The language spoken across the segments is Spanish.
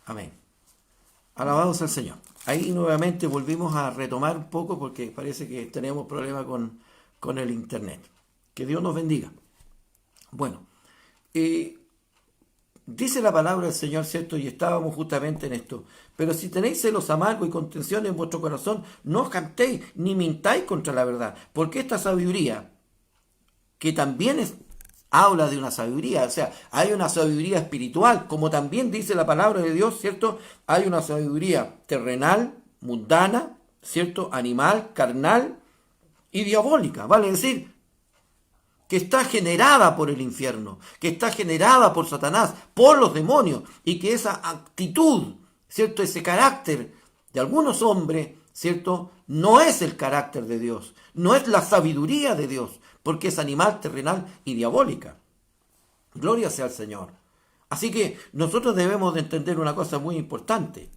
Amén. Alabado sea el Señor. Ahí nuevamente volvimos a retomar un poco porque parece que tenemos problemas con el internet. Que Dios nos bendiga. Bueno, dice la palabra del Señor, ¿cierto? Y estábamos justamente en esto. Pero si tenéis celos amargos y contención en vuestro corazón, no os cantéis ni mintáis contra la verdad. Porque esta sabiduría, que también habla de una sabiduría, o sea, hay una sabiduría espiritual, como también dice la palabra de Dios, ¿cierto? Hay una sabiduría terrenal, mundana, ¿cierto? Animal, carnal y diabólica, vale decir, que está generada por el infierno, que está generada por Satanás, por los demonios, y que esa actitud, ¿cierto? Ese carácter de algunos hombres, ¿cierto? No es el carácter de Dios, no es la sabiduría de Dios, porque es animal, terrenal y diabólica. Gloria sea al Señor. Así que nosotros debemos de entender una cosa muy importante.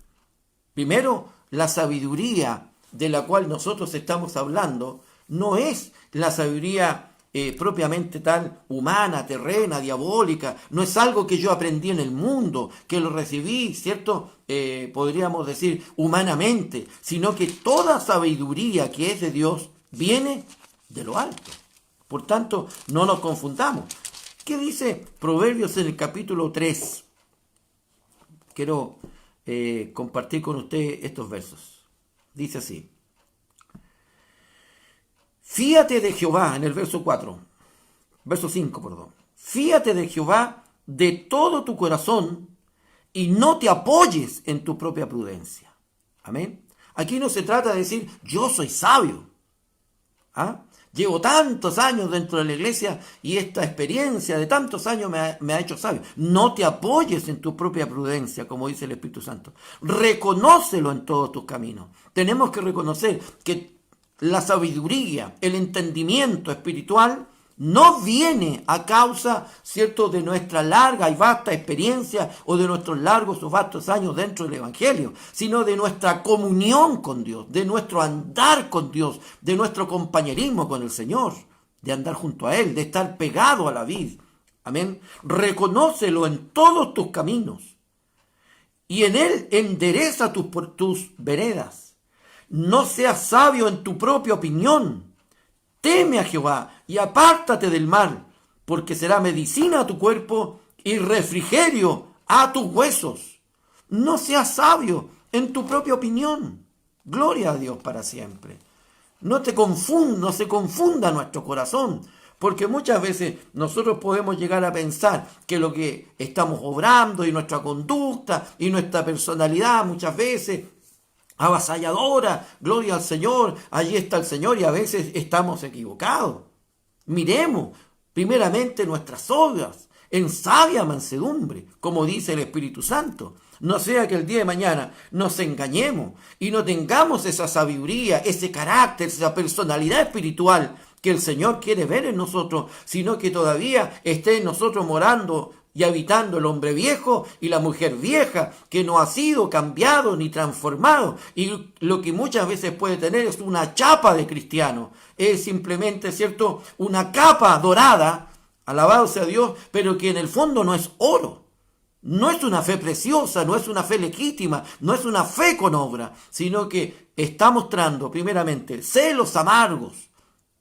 Primero, la sabiduría de la cual nosotros estamos hablando no es la sabiduría propiamente tal, humana, terrena, diabólica. No es algo que yo aprendí en el mundo, que lo recibí, ¿cierto? Podríamos decir humanamente, sino que toda sabiduría que es de Dios viene de lo alto. Por tanto, no nos confundamos. ¿Qué dice Proverbios en el capítulo 3? Quiero compartir con usted estos versos. Dice así. Fíate de Jehová, en el verso 4, verso 5, perdón. Fíate de Jehová de todo tu corazón y no te apoyes en tu propia prudencia. Amén. Aquí no se trata de decir, yo soy sabio. ¿Ah? Llevo tantos años dentro de la iglesia y esta experiencia de tantos años me ha hecho sabio. No te apoyes en tu propia prudencia, como dice el Espíritu Santo. Reconócelo en todos tus caminos. Tenemos que reconocer que la sabiduría, el entendimiento espiritual no viene a causa, ¿cierto?, de nuestra larga y vasta experiencia o de nuestros largos o vastos años dentro del Evangelio, sino de nuestra comunión con Dios, de nuestro andar con Dios, de nuestro compañerismo con el Señor, de andar junto a Él, de estar pegado a la vid. Amén. Reconócelo en todos tus caminos y en Él endereza tus veredas. No seas sabio en tu propia opinión. Teme a Jehová y apártate del mal, porque será medicina a tu cuerpo y refrigerio a tus huesos. No seas sabio en tu propia opinión. Gloria a Dios para siempre. No se confunda nuestro corazón, porque muchas veces nosotros podemos llegar a pensar que lo que estamos obrando y nuestra conducta y nuestra personalidad muchas veces avasalladora, gloria al Señor, allí está el Señor, y a veces estamos equivocados. Miremos primeramente nuestras obras en sabia mansedumbre, como dice el Espíritu Santo. No sea que el día de mañana nos engañemos y no tengamos esa sabiduría, ese carácter, esa personalidad espiritual que el Señor quiere ver en nosotros, sino que todavía esté en nosotros morando y habitando el hombre viejo y la mujer vieja, que no ha sido cambiado ni transformado. Y lo que muchas veces puede tener es una chapa de cristiano. Es simplemente, ¿cierto?, una capa dorada, alabado sea Dios, pero que en el fondo no es oro. No es una fe preciosa, no es una fe legítima, no es una fe con obra, sino que está mostrando primeramente celos amargos.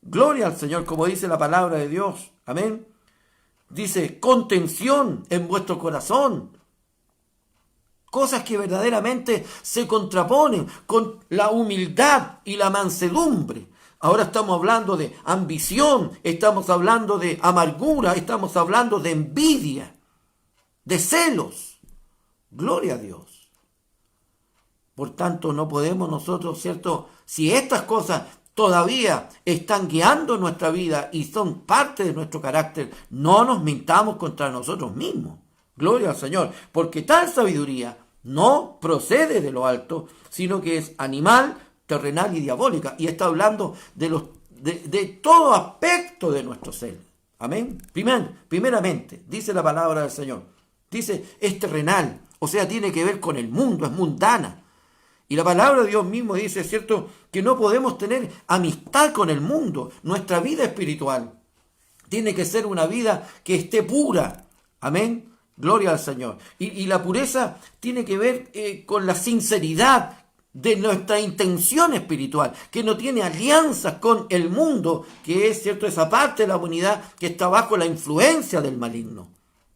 Gloria al Señor, como dice la palabra de Dios. Amén. Dice, contención en vuestro corazón. Cosas que verdaderamente se contraponen con la humildad y la mansedumbre. Ahora estamos hablando de ambición, estamos hablando de amargura, estamos hablando de envidia, de celos. Gloria a Dios. Por tanto, no podemos nosotros, ¿cierto? Si estas cosas todavía están guiando nuestra vida y son parte de nuestro carácter, no nos mintamos contra nosotros mismos. Gloria al Señor, porque tal sabiduría no procede de lo alto, sino que es animal, terrenal y diabólica. Y está hablando de todo aspecto de nuestro ser. Amén. Primeramente, dice la palabra del Señor. Dice, es terrenal, o sea, tiene que ver con el mundo, es mundana. Y la palabra de Dios mismo dice, ¿cierto?, que no podemos tener amistad con el mundo. Nuestra vida espiritual tiene que ser una vida que esté pura. Amén. Gloria al Señor. Y la pureza tiene que ver con la sinceridad de nuestra intención espiritual, que no tiene alianzas con el mundo, que es cierto esa parte de la humanidad que está bajo la influencia del maligno.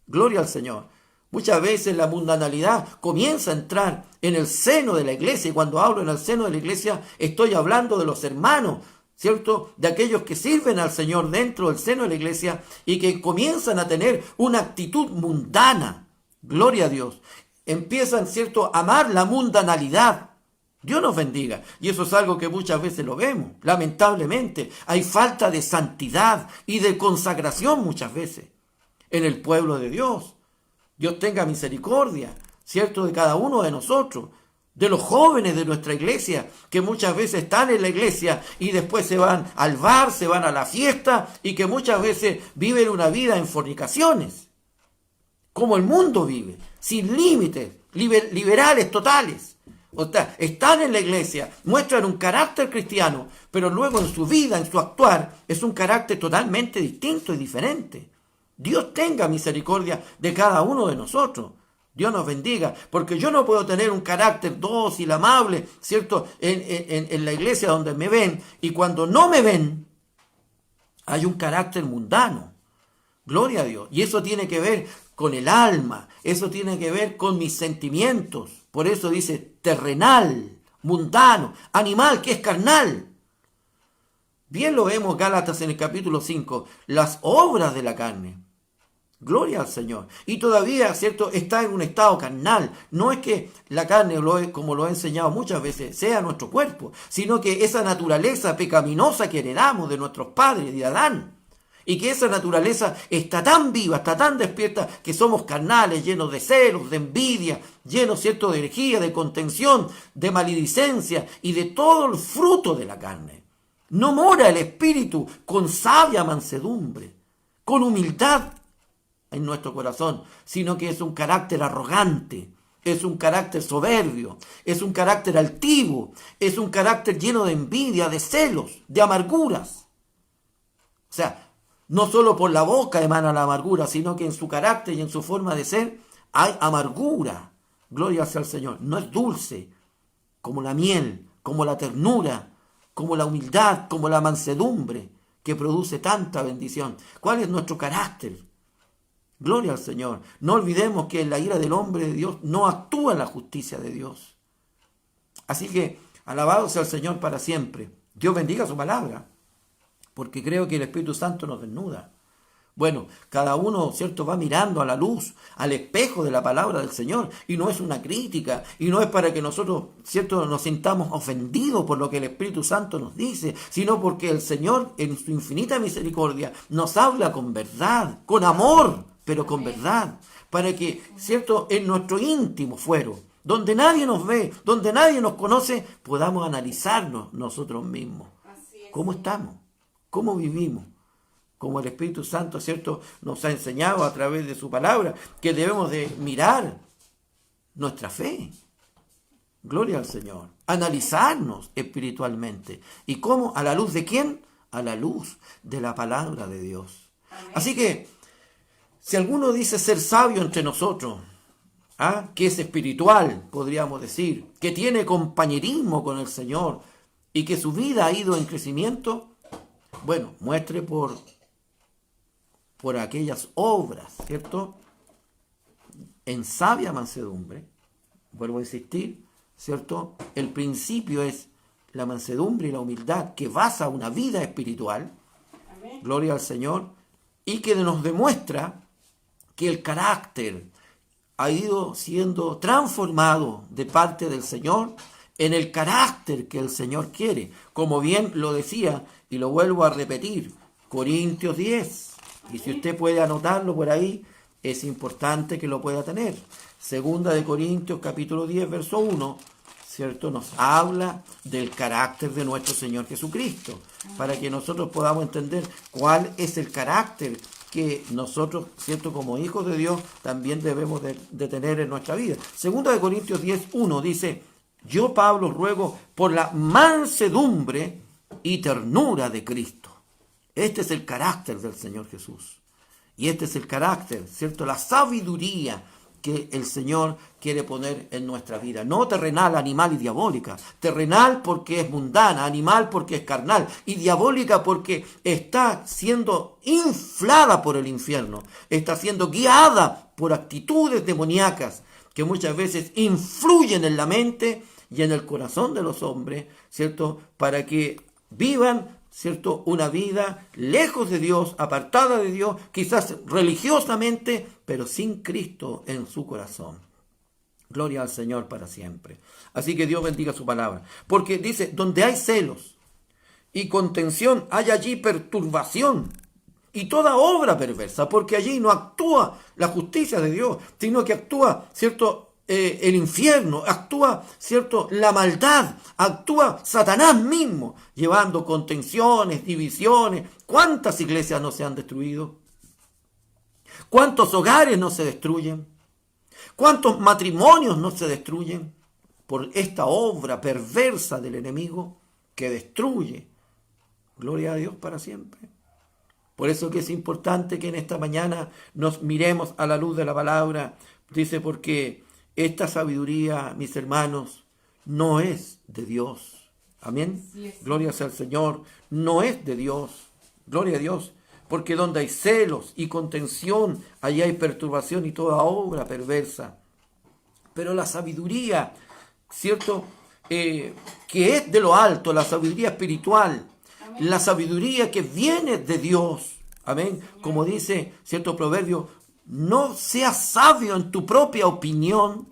Gloria al Señor. Muchas veces la mundanalidad comienza a entrar en el seno de la iglesia, y cuando hablo en el seno de la iglesia estoy hablando de los hermanos, ¿cierto? De aquellos que sirven al Señor dentro del seno de la iglesia y que comienzan a tener una actitud mundana. Gloria a Dios. Empiezan, ¿cierto?, a amar la mundanalidad. Dios nos bendiga. Y eso es algo que muchas veces lo vemos. Lamentablemente, hay falta de santidad y de consagración muchas veces en el pueblo de Dios. Dios tenga misericordia, ¿cierto?, de cada uno de nosotros, de los jóvenes de nuestra iglesia, que muchas veces están en la iglesia y después se van al bar, se van a la fiesta y que muchas veces viven una vida en fornicaciones, como el mundo vive, sin límites, liberales totales. O sea, están en la iglesia, muestran un carácter cristiano, pero luego en su vida, en su actuar, es un carácter totalmente distinto y diferente. Dios tenga misericordia de cada uno de nosotros. Dios nos bendiga, porque yo no puedo tener un carácter dócil, amable, ¿cierto?, en la iglesia donde me ven, y cuando no me ven, hay un carácter mundano. Gloria a Dios. Y eso tiene que ver con el alma, eso tiene que ver con mis sentimientos. Por eso dice terrenal, mundano, animal, que es carnal. Bien lo vemos Gálatas en el capítulo 5, las obras de la carne. Gloria al Señor. Y todavía, ¿cierto?, está en un estado carnal. No es que la carne, como lo he enseñado muchas veces, sea nuestro cuerpo, sino que esa naturaleza pecaminosa que heredamos de nuestros padres, de Adán, y que esa naturaleza está tan viva, está tan despierta, que somos carnales, llenos de celos, de envidia, llenos, ¿cierto?, de herejía, de contención, de maledicencia y de todo el fruto de la carne. No mora el Espíritu con sabia mansedumbre, con humildad en nuestro corazón, sino que es un carácter arrogante, es un carácter soberbio, es un carácter altivo, es un carácter lleno de envidia, de celos, de amarguras. O sea, no solo por la boca emana la amargura, sino que en su carácter y en su forma de ser hay amargura. Gloria sea al Señor. No es dulce como la miel, como la ternura, como la humildad, como la mansedumbre que produce tanta bendición. ¿Cuál es nuestro carácter? Gloria al Señor. No olvidemos que en la ira del hombre de Dios no actúa la justicia de Dios. Así que alabado sea el Señor para siempre. Dios bendiga su palabra, porque creo que el Espíritu Santo nos desnuda. Bueno, cada uno, ¿cierto?, va mirando a la luz, al espejo de la palabra del Señor, y no es una crítica, y no es para que nosotros, ¿cierto?, nos sintamos ofendidos por lo que el Espíritu Santo nos dice, sino porque el Señor, en su infinita misericordia, nos habla con verdad, con amor, pero con verdad, para que, ¿cierto?, en nuestro íntimo fuero, donde nadie nos ve, donde nadie nos conoce, podamos analizarnos nosotros mismos. ¿Cómo estamos? ¿Cómo vivimos? Como el Espíritu Santo, ¿cierto?, nos ha enseñado a través de su palabra, que debemos de mirar nuestra fe. Gloria al Señor. Analizarnos espiritualmente. ¿Y cómo? ¿A la luz de quién? A la luz de la palabra de Dios. Así que, si alguno dice ser sabio entre nosotros, que es espiritual, podríamos decir, que tiene compañerismo con el Señor y que su vida ha ido en crecimiento, bueno, muestre por aquellas obras, ¿cierto?, en sabia mansedumbre. Vuelvo a insistir, ¿cierto? El principio es la mansedumbre y la humildad que basa una vida espiritual. Amén. Gloria al Señor. Y que nos demuestra que el carácter ha ido siendo transformado de parte del Señor en el carácter que el Señor quiere. Como bien lo decía, y lo vuelvo a repetir, Corintios 10. Y si usted puede anotarlo por ahí, es importante que lo pueda tener. Segunda de Corintios, capítulo 10, verso 1, ¿cierto? Nos habla del carácter de nuestro Señor Jesucristo, para que nosotros podamos entender cuál es el carácter que nosotros, ¿cierto?, como hijos de Dios, también debemos de tener en nuestra vida. Segunda de Corintios 10, 1 dice: yo, Pablo, ruego por la mansedumbre y ternura de Cristo. Este es el carácter del Señor Jesús. Y este es el carácter, ¿cierto? La sabiduría que el Señor quiere poner en nuestra vida. No terrenal, animal y diabólica. Terrenal porque es mundana, animal porque es carnal y diabólica porque está siendo inflada por el infierno. Está siendo guiada por actitudes demoníacas que muchas veces influyen en la mente y en el corazón de los hombres, ¿cierto? Para que vivan, ¿cierto?, una vida lejos de Dios, apartada de Dios, quizás religiosamente, pero sin Cristo en su corazón. Gloria al Señor para siempre. Así que Dios bendiga su palabra. Porque dice, donde hay celos y contención, hay allí perturbación y toda obra perversa, porque allí no actúa la justicia de Dios, sino que actúa, ¿cierto?, el infierno, actúa, ¿cierto?, la maldad, actúa Satanás mismo, llevando contenciones, divisiones. ¿Cuántas iglesias no se han destruido? ¿Cuántos hogares no se destruyen? ¿Cuántos matrimonios no se destruyen por esta obra perversa del enemigo que destruye? Gloria a Dios para siempre. Por eso que es importante que en esta mañana nos miremos a la luz de la palabra. Dice, porque esta sabiduría, mis hermanos, no es de Dios. Amén. Gloria sea al Señor. No es de Dios. Gloria a Dios. Porque donde hay celos y contención, allí hay perturbación y toda obra perversa. Pero la sabiduría, ¿cierto?, que es de lo alto, la sabiduría espiritual, amén, la sabiduría que viene de Dios. Amén. Como dice cierto proverbio, no seas sabio en tu propia opinión.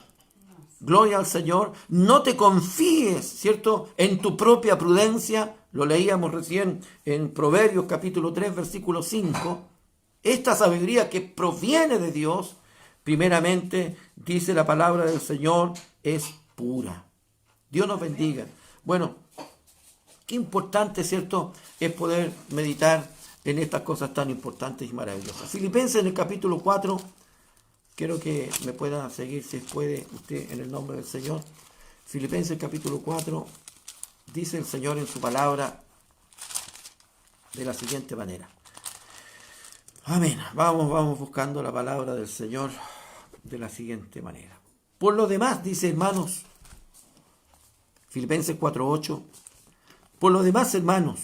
Gloria al Señor. No te confíes, ¿cierto?, en tu propia prudencia. Lo leíamos recién en Proverbios capítulo 3, versículo 5. Esta sabiduría que proviene de Dios, primeramente, dice la palabra del Señor, es pura. Dios nos bendiga. Bueno, qué importante, ¿cierto?, es poder meditar en estas cosas tan importantes y maravillosas. Filipenses en el capítulo 4, quiero que me pueda seguir si puede usted en el nombre del Señor. Filipenses capítulo 4, dice el Señor en su palabra de la siguiente manera. Amén. Vamos buscando la palabra del Señor de la siguiente manera. Por lo demás, dice, hermanos, Filipenses 4:8, por lo demás, hermanos,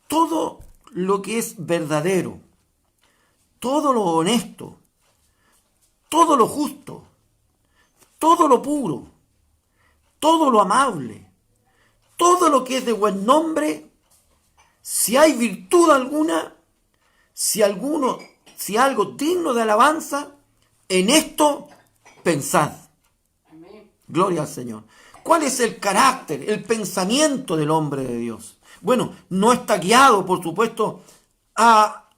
todo lo que es verdadero, todo lo honesto, todo lo justo, todo lo puro, todo lo amable, todo lo que es de buen nombre, si hay virtud alguna, si algo digno de alabanza, en esto pensad. Amén. Gloria al Señor. ¿Cuál es el carácter, el pensamiento del hombre de Dios? Bueno, no está guiado, por supuesto, a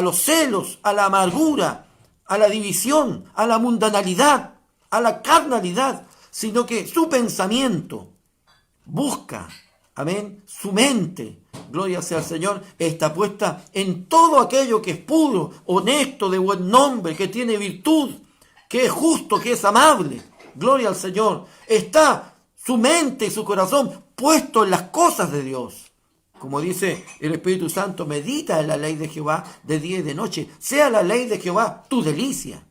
los celos, a la amargura, a la división, a la mundanalidad, a la carnalidad, sino que su pensamiento busca, amén, su mente, gloria sea al Señor, está puesta en todo aquello que es puro, honesto, de buen nombre, que tiene virtud, que es justo, que es amable. Gloria al Señor. Está su mente y su corazón puesto en las cosas de Dios. Como dice el Espíritu Santo, medita en la ley de Jehová de día y de noche. Sea la ley de Jehová tu delicia.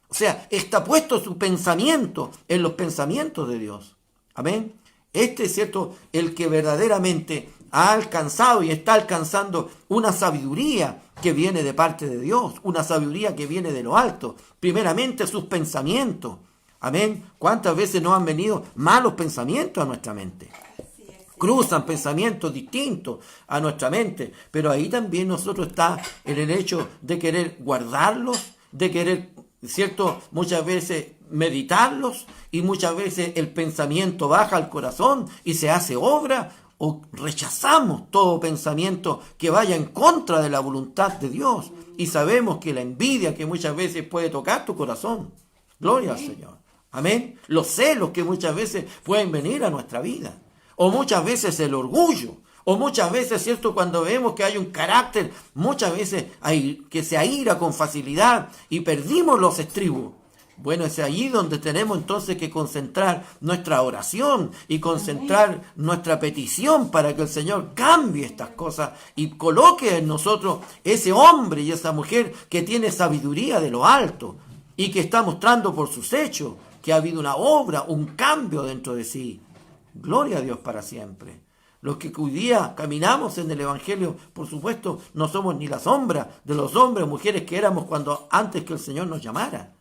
O sea, está puesto su pensamiento en los pensamientos de Dios. Amén. Este es cierto, el que verdaderamente ha alcanzado y está alcanzando una sabiduría que viene de parte de Dios, una sabiduría que viene de lo alto. Primeramente sus pensamientos. Amén. ¿Cuántas veces nos han venido malos pensamientos a nuestra mente? Cruzan pensamientos distintos a nuestra mente, pero ahí también nosotros está en el hecho de querer guardarlos, de querer, ¿cierto?, muchas veces meditarlos, y muchas veces el pensamiento baja al corazón y se hace obra, o rechazamos todo pensamiento que vaya en contra de la voluntad de Dios, y sabemos que la envidia que muchas veces puede tocar tu corazón. Gloria al Señor. Amén. Los celos que muchas veces pueden venir a nuestra vida. O muchas veces el orgullo. O muchas veces, ¿cierto?, cuando vemos que hay un carácter, muchas veces hay que se aira con facilidad y perdimos los estribos. Bueno, es ahí donde tenemos entonces que concentrar nuestra oración y concentrar nuestra petición para que el Señor cambie estas cosas y coloque en nosotros ese hombre y esa mujer que tiene sabiduría de lo alto y que está mostrando por sus hechos que ha habido una obra, un cambio dentro de sí. Gloria a Dios para siempre. Los que hoy día caminamos en el Evangelio, por supuesto, no somos ni la sombra de los hombres o mujeres que éramos cuando antes que el Señor nos llamara.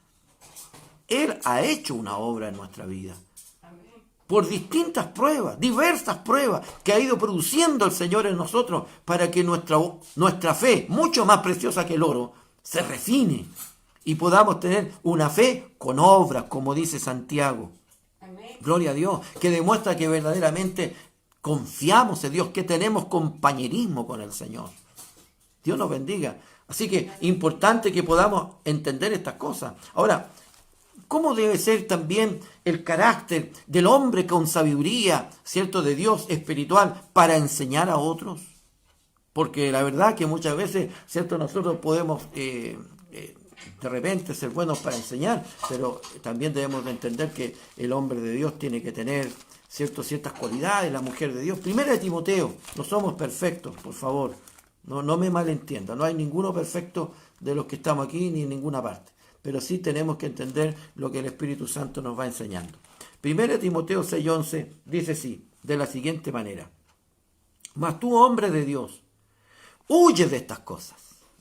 Él ha hecho una obra en nuestra vida. Por distintas pruebas, diversas pruebas que ha ido produciendo el Señor en nosotros para que nuestra fe, mucho más preciosa que el oro, se refine y podamos tener una fe con obras, como dice Santiago. Gloria a Dios, que demuestra que verdaderamente confiamos en Dios, que tenemos compañerismo con el Señor. Dios nos bendiga. Así que importante que podamos entender estas cosas. Ahora, ¿cómo debe ser también el carácter del hombre con sabiduría, cierto, de Dios espiritual para enseñar a otros? Porque la verdad que muchas veces, cierto, nosotros podemos de repente ser buenos para enseñar, pero también debemos de entender que el hombre de Dios tiene que tener ciertas cualidades, la mujer de Dios. Primera de Timoteo, no somos perfectos, por favor, no me malentienda, no hay ninguno perfecto de los que estamos aquí ni en ninguna parte, pero sí tenemos que entender lo que el Espíritu Santo nos va enseñando. Primera de Timoteo 6:11 dice así, de la siguiente manera: mas tú, hombre de Dios, huye de estas cosas.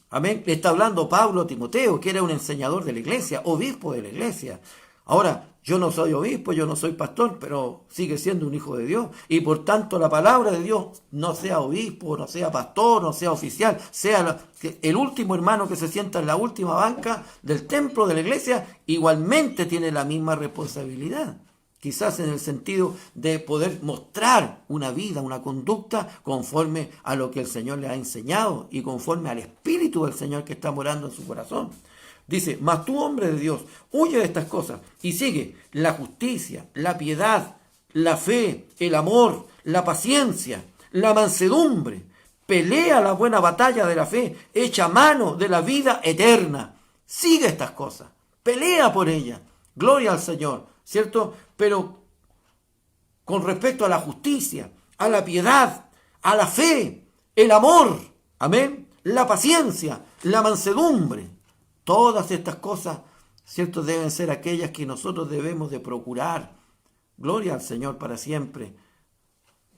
Amén. Le está hablando Pablo a Timoteo, que era un enseñador de la iglesia, obispo de la iglesia. Ahora, yo no soy obispo, yo no soy pastor, pero sigue siendo un hijo de Dios. Y por tanto la palabra de Dios, no sea obispo, no sea pastor, no sea oficial, sea el último hermano que se sienta en la última banca del templo de la iglesia, igualmente tiene la misma responsabilidad. Quizás en el sentido de poder mostrar una vida, una conducta conforme a lo que el Señor le ha enseñado y conforme al Espíritu del Señor que está morando en su corazón. Dice, mas tú, hombre de Dios, huye de estas cosas y sigue la justicia, la piedad, la fe, el amor, la paciencia, la mansedumbre. Pelea la buena batalla de la fe, echa mano de la vida eterna. Sigue estas cosas, pelea por ellas. Gloria al Señor, ¿cierto? Pero con respecto a la justicia, a la piedad, a la fe, el amor, amén, la paciencia, la mansedumbre, todas estas cosas, ¿cierto?, deben ser aquellas que nosotros debemos de procurar. Gloria al Señor para siempre.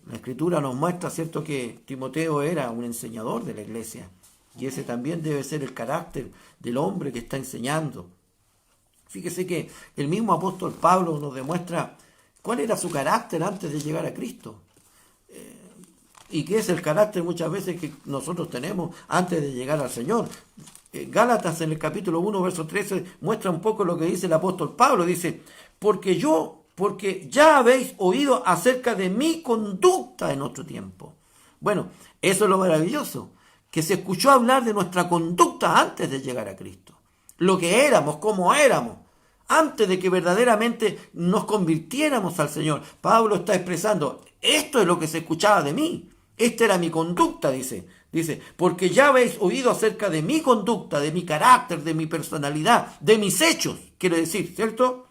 La Escritura nos muestra, ¿cierto?, que Timoteo era un enseñador de la iglesia, y ese también debe ser el carácter del hombre que está enseñando. Fíjese que el mismo apóstol Pablo nos demuestra cuál era su carácter antes de llegar a Cristo. Y que es el carácter muchas veces que nosotros tenemos antes de llegar al Señor. Gálatas en el capítulo 1, verso 13, muestra un poco lo que dice el apóstol Pablo. Dice, porque ya habéis oído acerca de mi conducta en otro tiempo. Bueno, eso es lo maravilloso, que se escuchó hablar de nuestra conducta antes de llegar a Cristo. Lo que éramos, cómo éramos, antes de que verdaderamente nos convirtiéramos al Señor. Pablo está expresando, esto es lo que se escuchaba de mí, esta era mi conducta, dice, porque ya habéis oído acerca de mi conducta, de mi carácter, de mi personalidad, de mis hechos, quiere decir, ¿cierto?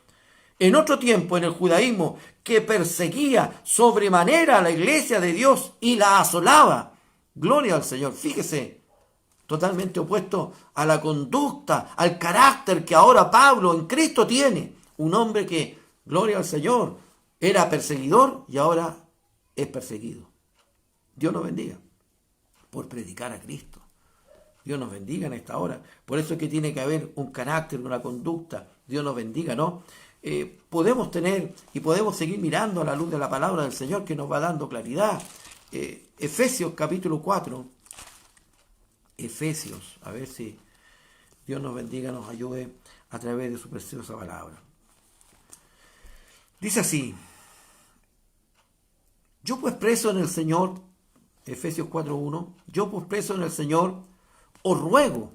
En otro tiempo, en el judaísmo, que perseguía sobremanera a la iglesia de Dios y la asolaba. Gloria al Señor, fíjese. Totalmente opuesto a la conducta, al carácter que ahora Pablo en Cristo tiene. Un hombre que, gloria al Señor, era perseguidor y ahora es perseguido. Dios nos bendiga por predicar a Cristo. Dios nos bendiga en esta hora. Por eso es que tiene que haber un carácter, una conducta. Dios nos bendiga, ¿no? Podemos tener y podemos seguir mirando a la luz de la palabra del Señor que nos va dando claridad. Efesios capítulo 4. Efesios, a ver si Dios nos bendiga, nos ayude a través de su preciosa palabra. Dice así, yo pues preso en el Señor, Efesios 4:1, yo pues preso en el Señor, os ruego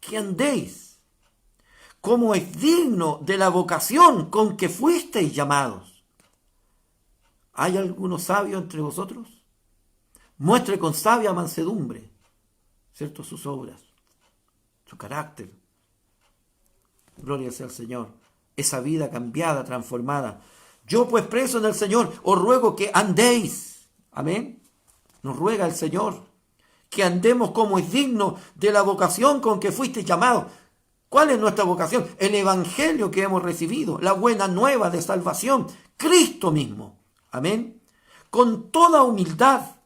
que andéis como es digno de la vocación con que fuisteis llamados. ¿Hay alguno sabio entre vosotros? Muestre con sabia mansedumbre, ¿cierto?, sus obras, su carácter. Gloria sea al Señor. Esa vida cambiada, transformada. Yo pues preso en el Señor, os ruego que andéis. Amén. Nos ruega el Señor que andemos como es digno de la vocación con que fuiste llamados. ¿Cuál es nuestra vocación? El evangelio que hemos recibido, la buena nueva de salvación, Cristo mismo. Amén. Con toda humildad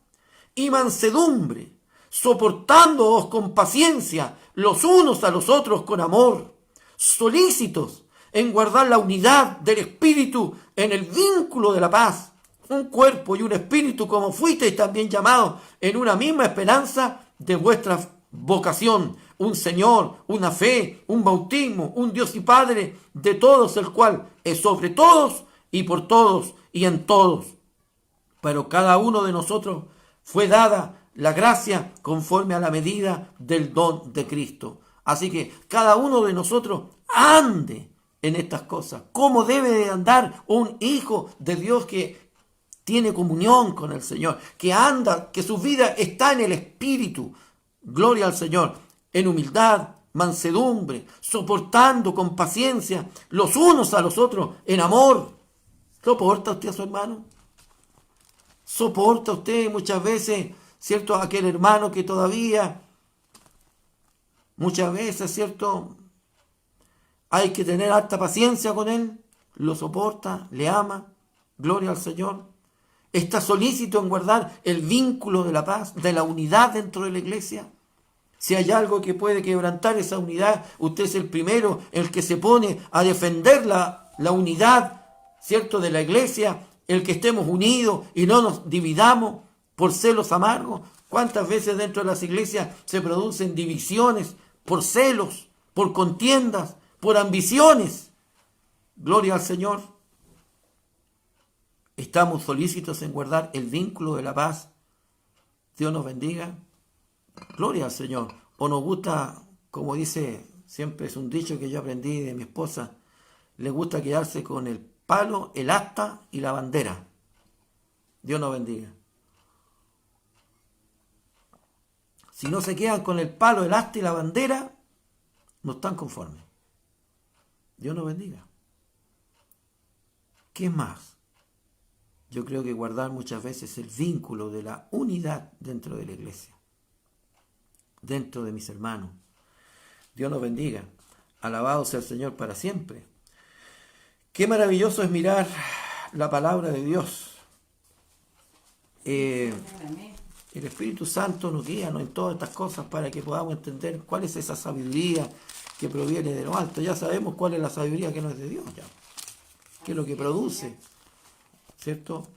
y mansedumbre, soportándoos con paciencia los unos a los otros con amor, solícitos en guardar la unidad del Espíritu en el vínculo de la paz, un cuerpo y un espíritu como fuisteis también llamados en una misma esperanza de vuestra vocación, un Señor, una fe, un bautismo, un Dios y Padre de todos, el cual es sobre todos y por todos y en todos. Pero cada uno de nosotros fue dada la gracia conforme a la medida del don de Cristo. Así que cada uno de nosotros ande en estas cosas. ¿Cómo debe de andar un hijo de Dios que tiene comunión con el Señor? Que anda, que su vida está en el Espíritu. Gloria al Señor. En humildad, mansedumbre, soportando con paciencia los unos a los otros en amor. ¿Soporta usted a su hermano? ¿Soporta usted muchas veces, cierto, a aquel hermano que todavía, muchas veces, cierto, hay que tener alta paciencia con él? ¿Lo soporta? ¿Le ama? Gloria al Señor. ¿Está solícito en guardar el vínculo de la paz, de la unidad dentro de la iglesia? Si hay algo que puede quebrantar esa unidad, usted es el primero, el que se pone a defender la unidad, cierto, de la iglesia, el que estemos unidos y no nos dividamos por celos amargos. ¿Cuántas veces dentro de las iglesias se producen divisiones por celos, por contiendas, por ambiciones? Gloria al Señor. Estamos solícitos en guardar el vínculo de la paz. Dios nos bendiga. Gloria al Señor. O nos gusta, como dice, siempre es un dicho que yo aprendí de mi esposa, le gusta quedarse con el palo, el asta y la bandera. Dios nos bendiga. Si no se quedan con el palo, el asta y la bandera, no están conformes. Dios nos bendiga. ¿Qué más? Yo creo que guardar muchas veces el vínculo de la unidad dentro de la iglesia, dentro de mis hermanos. Dios nos bendiga. Alabado sea el Señor para siempre. Qué maravilloso es mirar la palabra de Dios. El Espíritu Santo nos guía en todas estas cosas para que podamos entender cuál es esa sabiduría que proviene de lo alto. Ya sabemos cuál es la sabiduría que no es de Dios, ya. ¿Qué es lo que produce? ¿Cierto?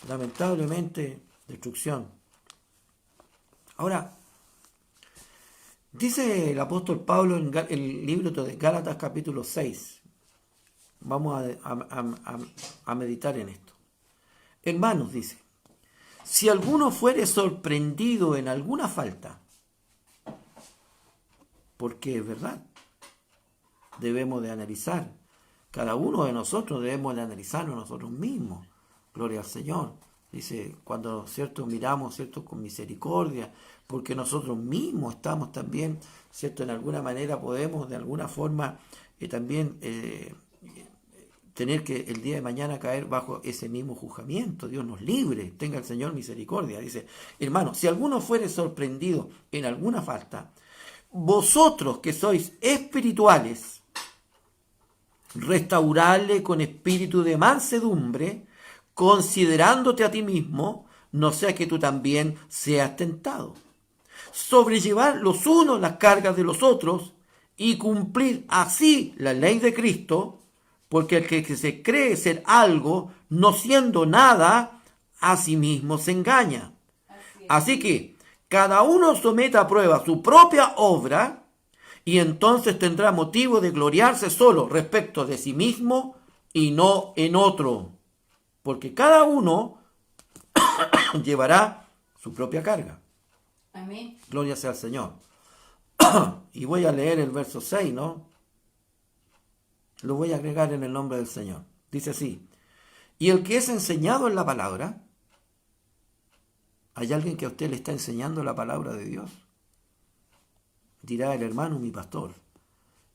Lamentablemente, destrucción. Ahora, dice el apóstol Pablo en el libro de Gálatas capítulo 6. Vamos a meditar en esto. Hermanos, dice, si alguno fuere sorprendido en alguna falta, porque es verdad, debemos de analizar. Cada uno de nosotros debemos de analizarnos nosotros mismos. Gloria al Señor. Dice, cuando, cierto, miramos, cierto, con misericordia, porque nosotros mismos estamos también, cierto, en alguna manera podemos de alguna forma también tener que el día de mañana caer bajo ese mismo juzgamiento. Dios nos libre, tenga el Señor misericordia. Dice, hermano, si alguno fuere sorprendido en alguna falta, vosotros que sois espirituales, restaurarle con espíritu de mansedumbre, considerándote a ti mismo, no sea que tú también seas tentado. Sobrellevar los unos las cargas de los otros y cumplir así la ley de Cristo, porque el que se cree ser algo, no siendo nada, a sí mismo se engaña. Así que cada uno someta a prueba su propia obra, y entonces tendrá motivo de gloriarse solo respecto de sí mismo y no en otro. Porque cada uno llevará su propia carga. Amén. Gloria sea al Señor. Y voy a leer el verso 6, ¿no? Lo voy a agregar en el nombre del Señor. Dice así. Y el que es enseñado en la palabra, ¿hay alguien que a usted le está enseñando la palabra de Dios? Dirá el hermano, mi pastor.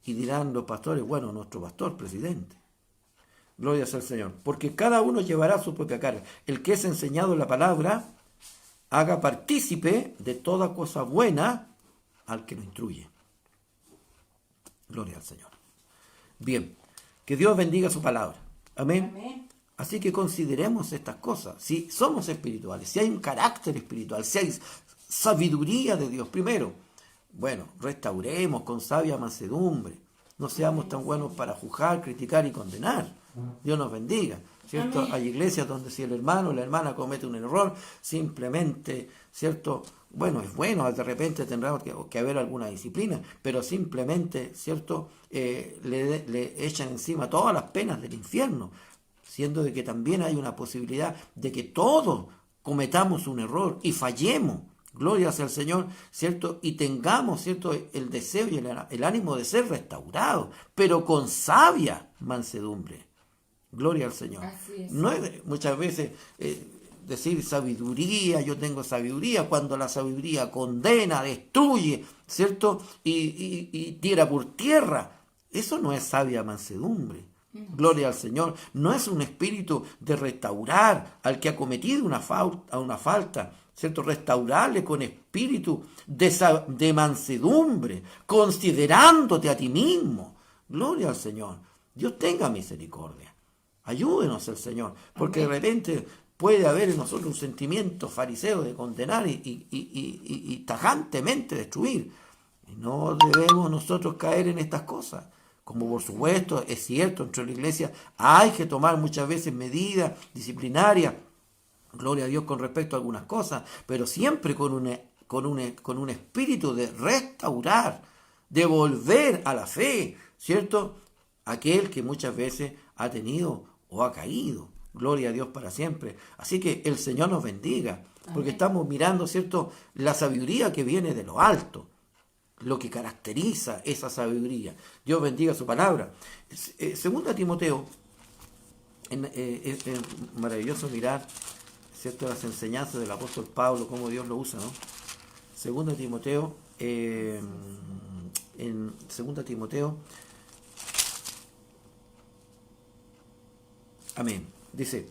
Y dirán los pastores, bueno, nuestro pastor, presidente. Gloria sea al Señor. Porque cada uno llevará su propia carga. El que es enseñado en la palabra, haga partícipe de toda cosa buena al que lo instruye. Gloria al Señor. Bien, que Dios bendiga su palabra. Amén. Amén. Así que consideremos estas cosas. Si somos espirituales, si hay un carácter espiritual, si hay sabiduría de Dios, primero, bueno, restauremos con sabia mansedumbre. No seamos tan buenos para juzgar, criticar y condenar. Dios nos bendiga. ¿Cierto? Amén. Hay iglesias donde si el hermano o la hermana comete un error, simplemente, ¿cierto? Bueno, es bueno, de repente tendrá que haber alguna disciplina, pero simplemente, ¿cierto? Le echan encima todas las penas del infierno, siendo de que también hay una posibilidad de que todos cometamos un error y fallemos. Gloria sea al Señor, ¿cierto? Y tengamos, ¿cierto?, el deseo y el ánimo de ser restaurados, pero con sabia mansedumbre. Gloria al Señor. Así es. No es muchas veces decir sabiduría, yo tengo sabiduría, cuando la sabiduría condena, destruye, ¿cierto? Y tira por tierra. Eso no es sabia mansedumbre. Gloria al Señor. No es un espíritu de restaurar al que ha cometido una falta, ¿cierto? Restaurarle con espíritu de mansedumbre, considerándote a ti mismo. Gloria al Señor. Dios tenga misericordia. Ayúdenos el Señor, porque de repente puede haber en nosotros un sentimiento fariseo de condenar y tajantemente destruir. Y no debemos nosotros caer en estas cosas. Como por supuesto es cierto, dentro de la iglesia hay que tomar muchas veces medidas disciplinarias, gloria a Dios, con respecto a algunas cosas, pero siempre con un espíritu de restaurar, de volver a la fe, ¿cierto? Aquel que muchas veces ha tenido o ha caído. Gloria a Dios para siempre. Así que el Señor nos bendiga, porque Amén. estamos mirando, ¿cierto?, la sabiduría que viene de lo alto, lo que caracteriza esa sabiduría. Dios bendiga su palabra. Segunda Timoteo, es maravilloso mirar, ¿cierto?, las enseñanzas del apóstol Pablo, cómo Dios lo usa, ¿no? Segunda Timoteo, en Segunda Timoteo, amén, dice,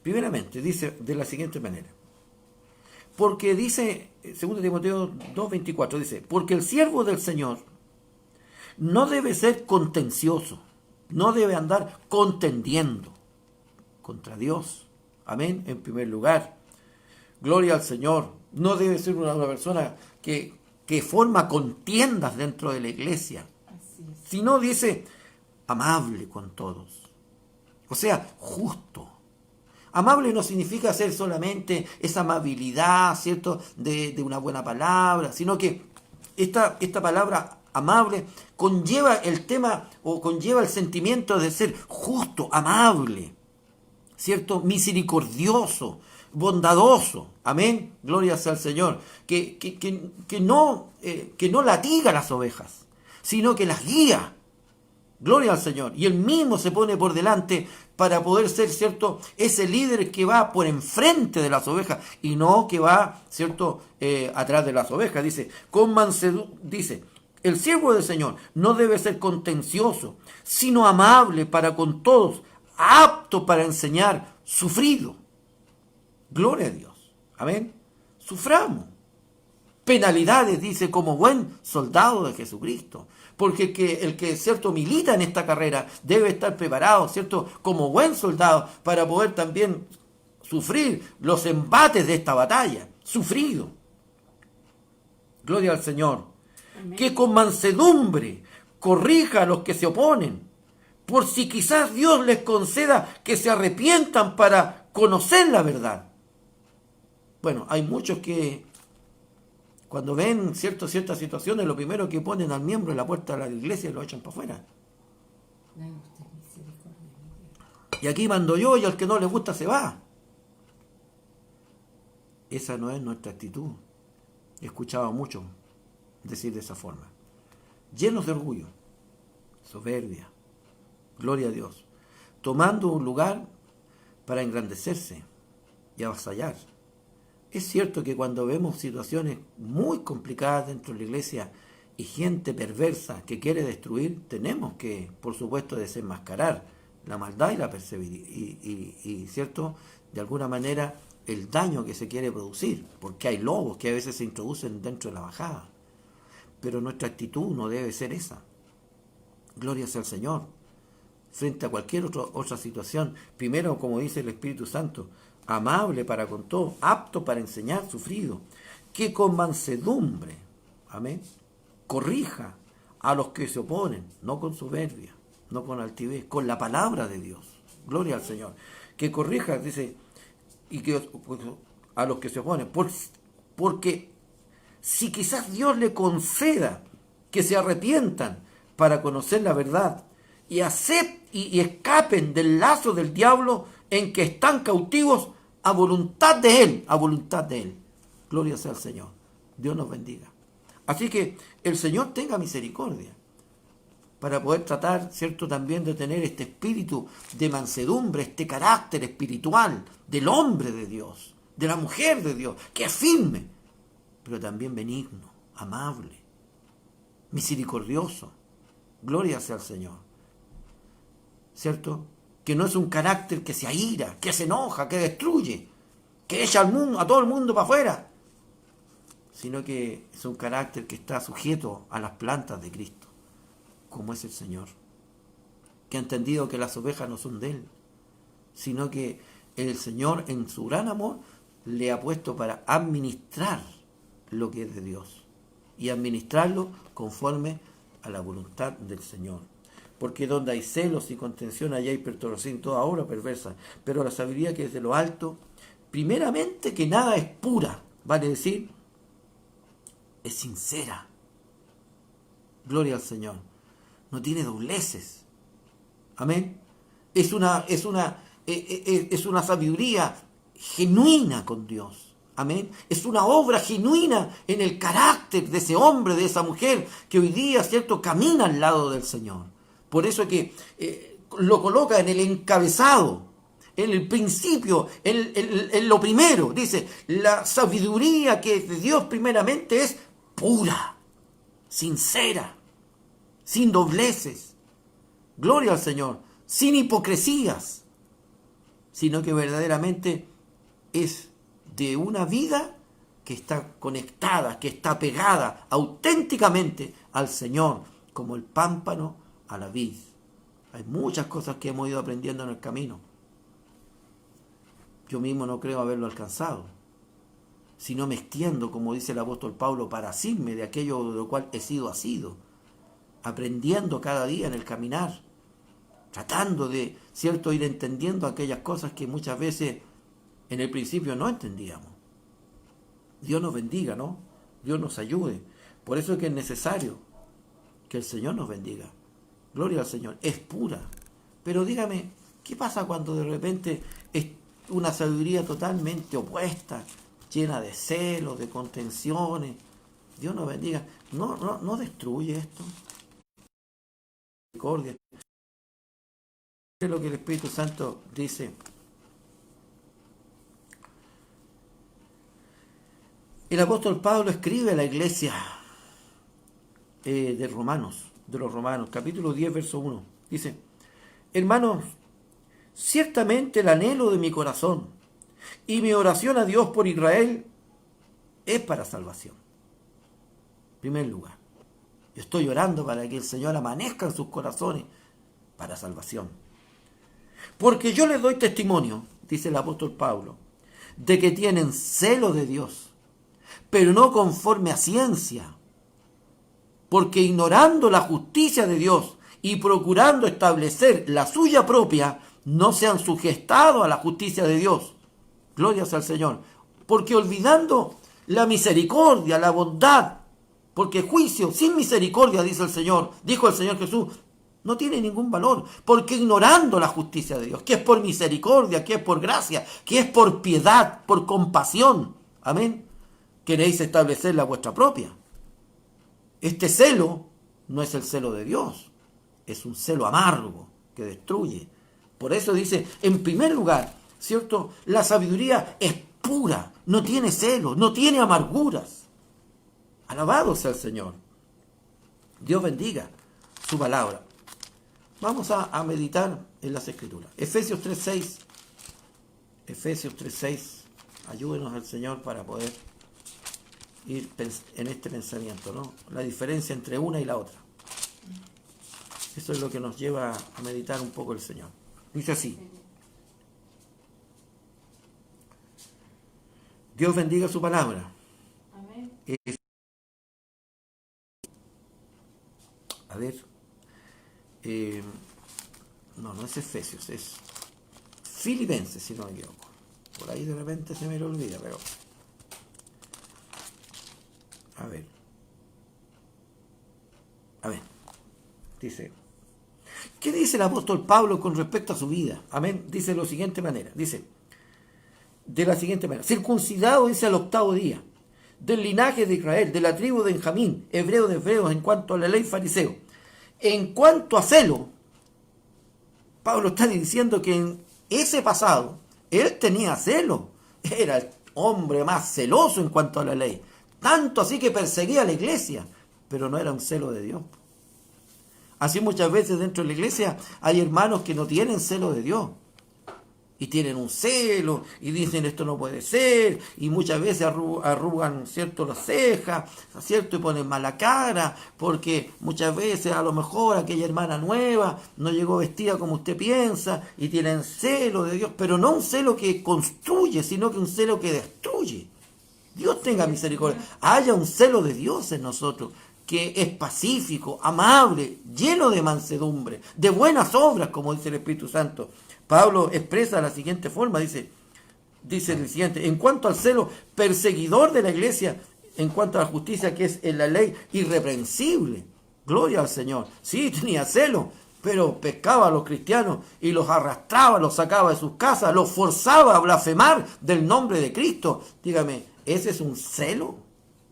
primeramente, dice de la siguiente manera, porque dice, 2 Timoteo 2:24, dice, porque el siervo del Señor no debe ser contencioso, no debe andar contendiendo contra Dios, amén, en primer lugar, gloria al Señor, no debe ser una persona que forma contiendas dentro de la iglesia, Así es. sino dice, amable con todos, o sea, justo. Amable no significa ser solamente esa amabilidad, ¿cierto?, de una buena palabra, sino que esta palabra amable conlleva el tema o conlleva el sentimiento de ser justo, amable, ¿cierto?, misericordioso, bondadoso. Amén, gloria sea al Señor. Que no latiga las ovejas, sino que las guía. Gloria al Señor. Y Él mismo se pone por delante para poder ser, ¿cierto?, ese líder que va por enfrente de las ovejas y no que va, ¿cierto?, atrás de las ovejas. Dice, dice, el siervo del Señor no debe ser contencioso, sino amable para con todos, apto para enseñar, sufrido. Gloria a Dios. Amén. Suframos. Penalidades, dice, como buen soldado de Jesucristo. Porque el que, ¿cierto?, milita en esta carrera debe estar preparado, ¿cierto?, como buen soldado para poder también sufrir los embates de esta batalla. Sufrido. Gloria al Señor. Amén. Que con mansedumbre corrija a los que se oponen, por si quizás Dios les conceda que se arrepientan para conocer la verdad. Bueno, hay muchos que cuando ven ciertas situaciones, lo primero que ponen al miembro en la puerta de la iglesia y lo echan para afuera. Dame usted misericordia, mi Dios. Y aquí mando yo y al que no le gusta se va. Esa no es nuestra actitud. He escuchado mucho decir de esa forma. Llenos de orgullo, soberbia, gloria a Dios, tomando un lugar para engrandecerse y avasallar. Es cierto que cuando vemos situaciones muy complicadas dentro de la iglesia y gente perversa que quiere destruir, tenemos que, por supuesto, desenmascarar la maldad y la perseveranza y, ¿cierto?, de alguna manera el daño que se quiere producir, porque hay lobos que a veces se introducen dentro de la bajada. Pero nuestra actitud no debe ser esa. Gloria sea al Señor. Frente a cualquier otra situación, primero, como dice el Espíritu Santo, amable para con todo, apto para enseñar, sufrido, que con mansedumbre, amén, corrija a los que se oponen, no con soberbia, no con altivez, con la palabra de Dios. Gloria al Señor. Que corrija, dice, y que a los que se oponen, porque si quizás Dios le conceda que se arrepientan para conocer la verdad y escapen del lazo del diablo en que están cautivos a voluntad de Él, a voluntad de Él. Gloria sea al Señor. Dios nos bendiga. Así que el Señor tenga misericordia para poder tratar, ¿cierto?, también de tener este espíritu de mansedumbre, este carácter espiritual del hombre de Dios, de la mujer de Dios, que es firme, pero también benigno, amable, misericordioso. Gloria sea al Señor. ¿Cierto? Que no es un carácter que se aira, que se enoja, que destruye, que echa a todo el mundo para afuera, sino que es un carácter que está sujeto a las plantas de Cristo, como es el Señor, que ha entendido que las ovejas no son de Él, sino que el Señor en su gran amor le ha puesto para administrar lo que es de Dios y administrarlo conforme a la voluntad del Señor. Porque donde hay celos y contención, allá hay perturbación, toda obra perversa. Pero la sabiduría que es de lo alto, primeramente que nada es pura, vale decir, es sincera. Gloria al Señor. No tiene dobleces. Amén. Es una sabiduría genuina con Dios. Amén. Es una obra genuina en el carácter de ese hombre, de esa mujer, que hoy día, ¿cierto?, camina al lado del Señor. Por eso que lo coloca en el encabezado, en el principio, en lo primero. Dice, la sabiduría que es de Dios primeramente es pura, sincera, sin dobleces. Gloria al Señor, sin hipocresías, sino que verdaderamente es de una vida que está conectada, que está pegada auténticamente al Señor, como el pámpano a la vid. Hay muchas cosas que hemos ido aprendiendo en el camino. Yo mismo no creo haberlo alcanzado, sino me extiendo, como dice el apóstol Pablo, para asirme de aquello de lo cual he sido asido, aprendiendo cada día en el caminar, tratando de, ¿cierto?, ir entendiendo aquellas cosas que muchas veces en el principio no entendíamos. Dios nos bendiga, ¿no? Dios nos ayude. Por eso es que es necesario que el Señor nos bendiga. Gloria al Señor. Es pura. Pero dígame, ¿qué pasa cuando de repente es una sabiduría totalmente opuesta, llena de celos, de contenciones? Dios nos bendiga. No destruye esto. Misericordia. Es lo que el Espíritu Santo dice. El apóstol Pablo escribe a la iglesia de los Romanos, capítulo 10, verso 1. Dice, hermanos, ciertamente el anhelo de mi corazón y mi oración a Dios por Israel es para salvación. En primer lugar, yo estoy orando para que el Señor amanezca en sus corazones para salvación. Porque yo les doy testimonio, dice el apóstol Pablo, de que tienen celo de Dios, pero no conforme a ciencia, porque ignorando la justicia de Dios y procurando establecer la suya propia, no se han sujetado a la justicia de Dios. Gloria sea al Señor. Porque olvidando la misericordia, la bondad, porque juicio sin misericordia, dijo el Señor Jesús, no tiene ningún valor. Porque ignorando la justicia de Dios, que es por misericordia, que es por gracia, que es por piedad, por compasión, amén, queréis establecer la vuestra propia. Este celo no es el celo de Dios, es un celo amargo que destruye. Por eso dice, en primer lugar, ¿cierto?, la sabiduría es pura, no tiene celo, no tiene amarguras. Alabado sea el Señor. Dios bendiga su palabra. Vamos a meditar en las Escrituras. Efesios 3:6. Efesios 3:6. Ayúdenos al Señor para poder ir en este pensamiento, ¿no? La diferencia entre una y la otra. Eso es lo que nos lleva a meditar un poco el Señor. Dice así. Dios bendiga su palabra. Amén. A ver. No es Efesios, es Filipenses, si no me equivoco. Por ahí de repente se me lo olvida, pero... A ver. Dice... ¿Qué dice el apóstol Pablo con respecto a su vida? Amén. Dice de la siguiente manera. Dice, de la siguiente manera. Circuncidado, dice, al 8º día, del linaje de Israel, de la tribu de Benjamín, hebreo de hebreos, en cuanto a la ley fariseo. En cuanto a celo, Pablo está diciendo que en ese pasado, él tenía celo. Era el hombre más celoso en cuanto a la ley. Tanto así que perseguía a la iglesia, pero no era un celo de Dios. Así muchas veces dentro de la iglesia hay hermanos que no tienen celo de Dios. Y tienen un celo, y dicen esto no puede ser, y muchas veces arrugan, ¿cierto?, las cejas, ¿cierto?, y ponen mala cara, porque muchas veces a lo mejor aquella hermana nueva no llegó vestida como usted piensa, y tienen celo de Dios, pero no un celo que construye, sino que un celo que destruye. Dios tenga misericordia. Haya un celo de Dios en nosotros, que es pacífico, amable, lleno de mansedumbre, de buenas obras, como dice el Espíritu Santo. Pablo expresa de la siguiente forma, dice el siguiente, en cuanto al celo perseguidor de la iglesia, en cuanto a la justicia que es en la ley irreprensible. Gloria al Señor. Sí, tenía celo, pero pescaba a los cristianos y los arrastraba, los sacaba de sus casas, los forzaba a blasfemar del nombre de Cristo. Dígame, ¿ese es un celo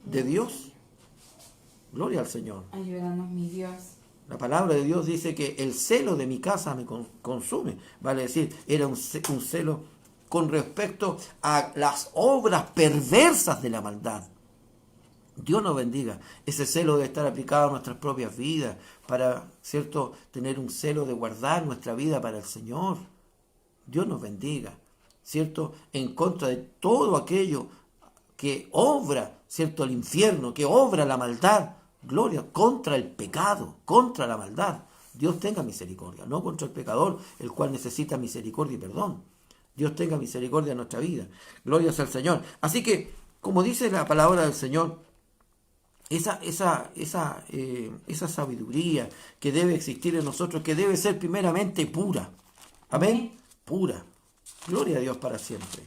de Dios? Gloria al Señor. Ayúdanos, mi Dios. La palabra de Dios dice que el celo de mi casa me consume. Vale decir, era un celo con respecto a las obras perversas de la maldad. Dios nos bendiga. Ese celo debe estar aplicado a nuestras propias vidas para, ¿cierto?, tener un celo de guardar nuestra vida para el Señor. Dios nos bendiga, ¿cierto?, en contra de todo aquello que obra, ¿cierto?, el infierno, que obra la maldad. Gloria, contra el pecado, contra la maldad. Dios tenga misericordia, no contra el pecador, el cual necesita misericordia y perdón. Dios tenga misericordia en nuestra vida. Gloria al Señor. Así que, como dice la palabra del Señor, esa sabiduría que debe existir en nosotros, que debe ser primeramente pura. Amén. Pura. Gloria a Dios para siempre.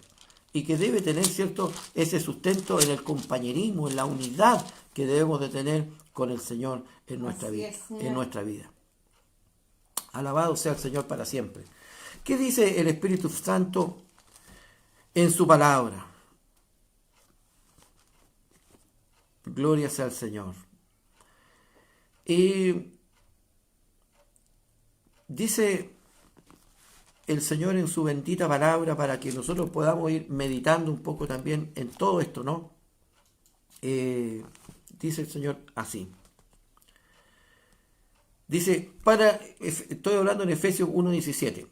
Y que debe tener, ¿cierto?, ese sustento en el compañerismo, en la unidad que debemos de tener con el Señor en nuestra vida. En nuestra vida. Alabado sea el Señor para siempre. ¿Qué dice el Espíritu Santo en su palabra? Gloria sea al Señor. Y dice el Señor en su bendita palabra, para que nosotros podamos ir meditando un poco también en todo esto, ¿no? Dice el Señor así. Dice, estoy hablando en Efesios 1:17,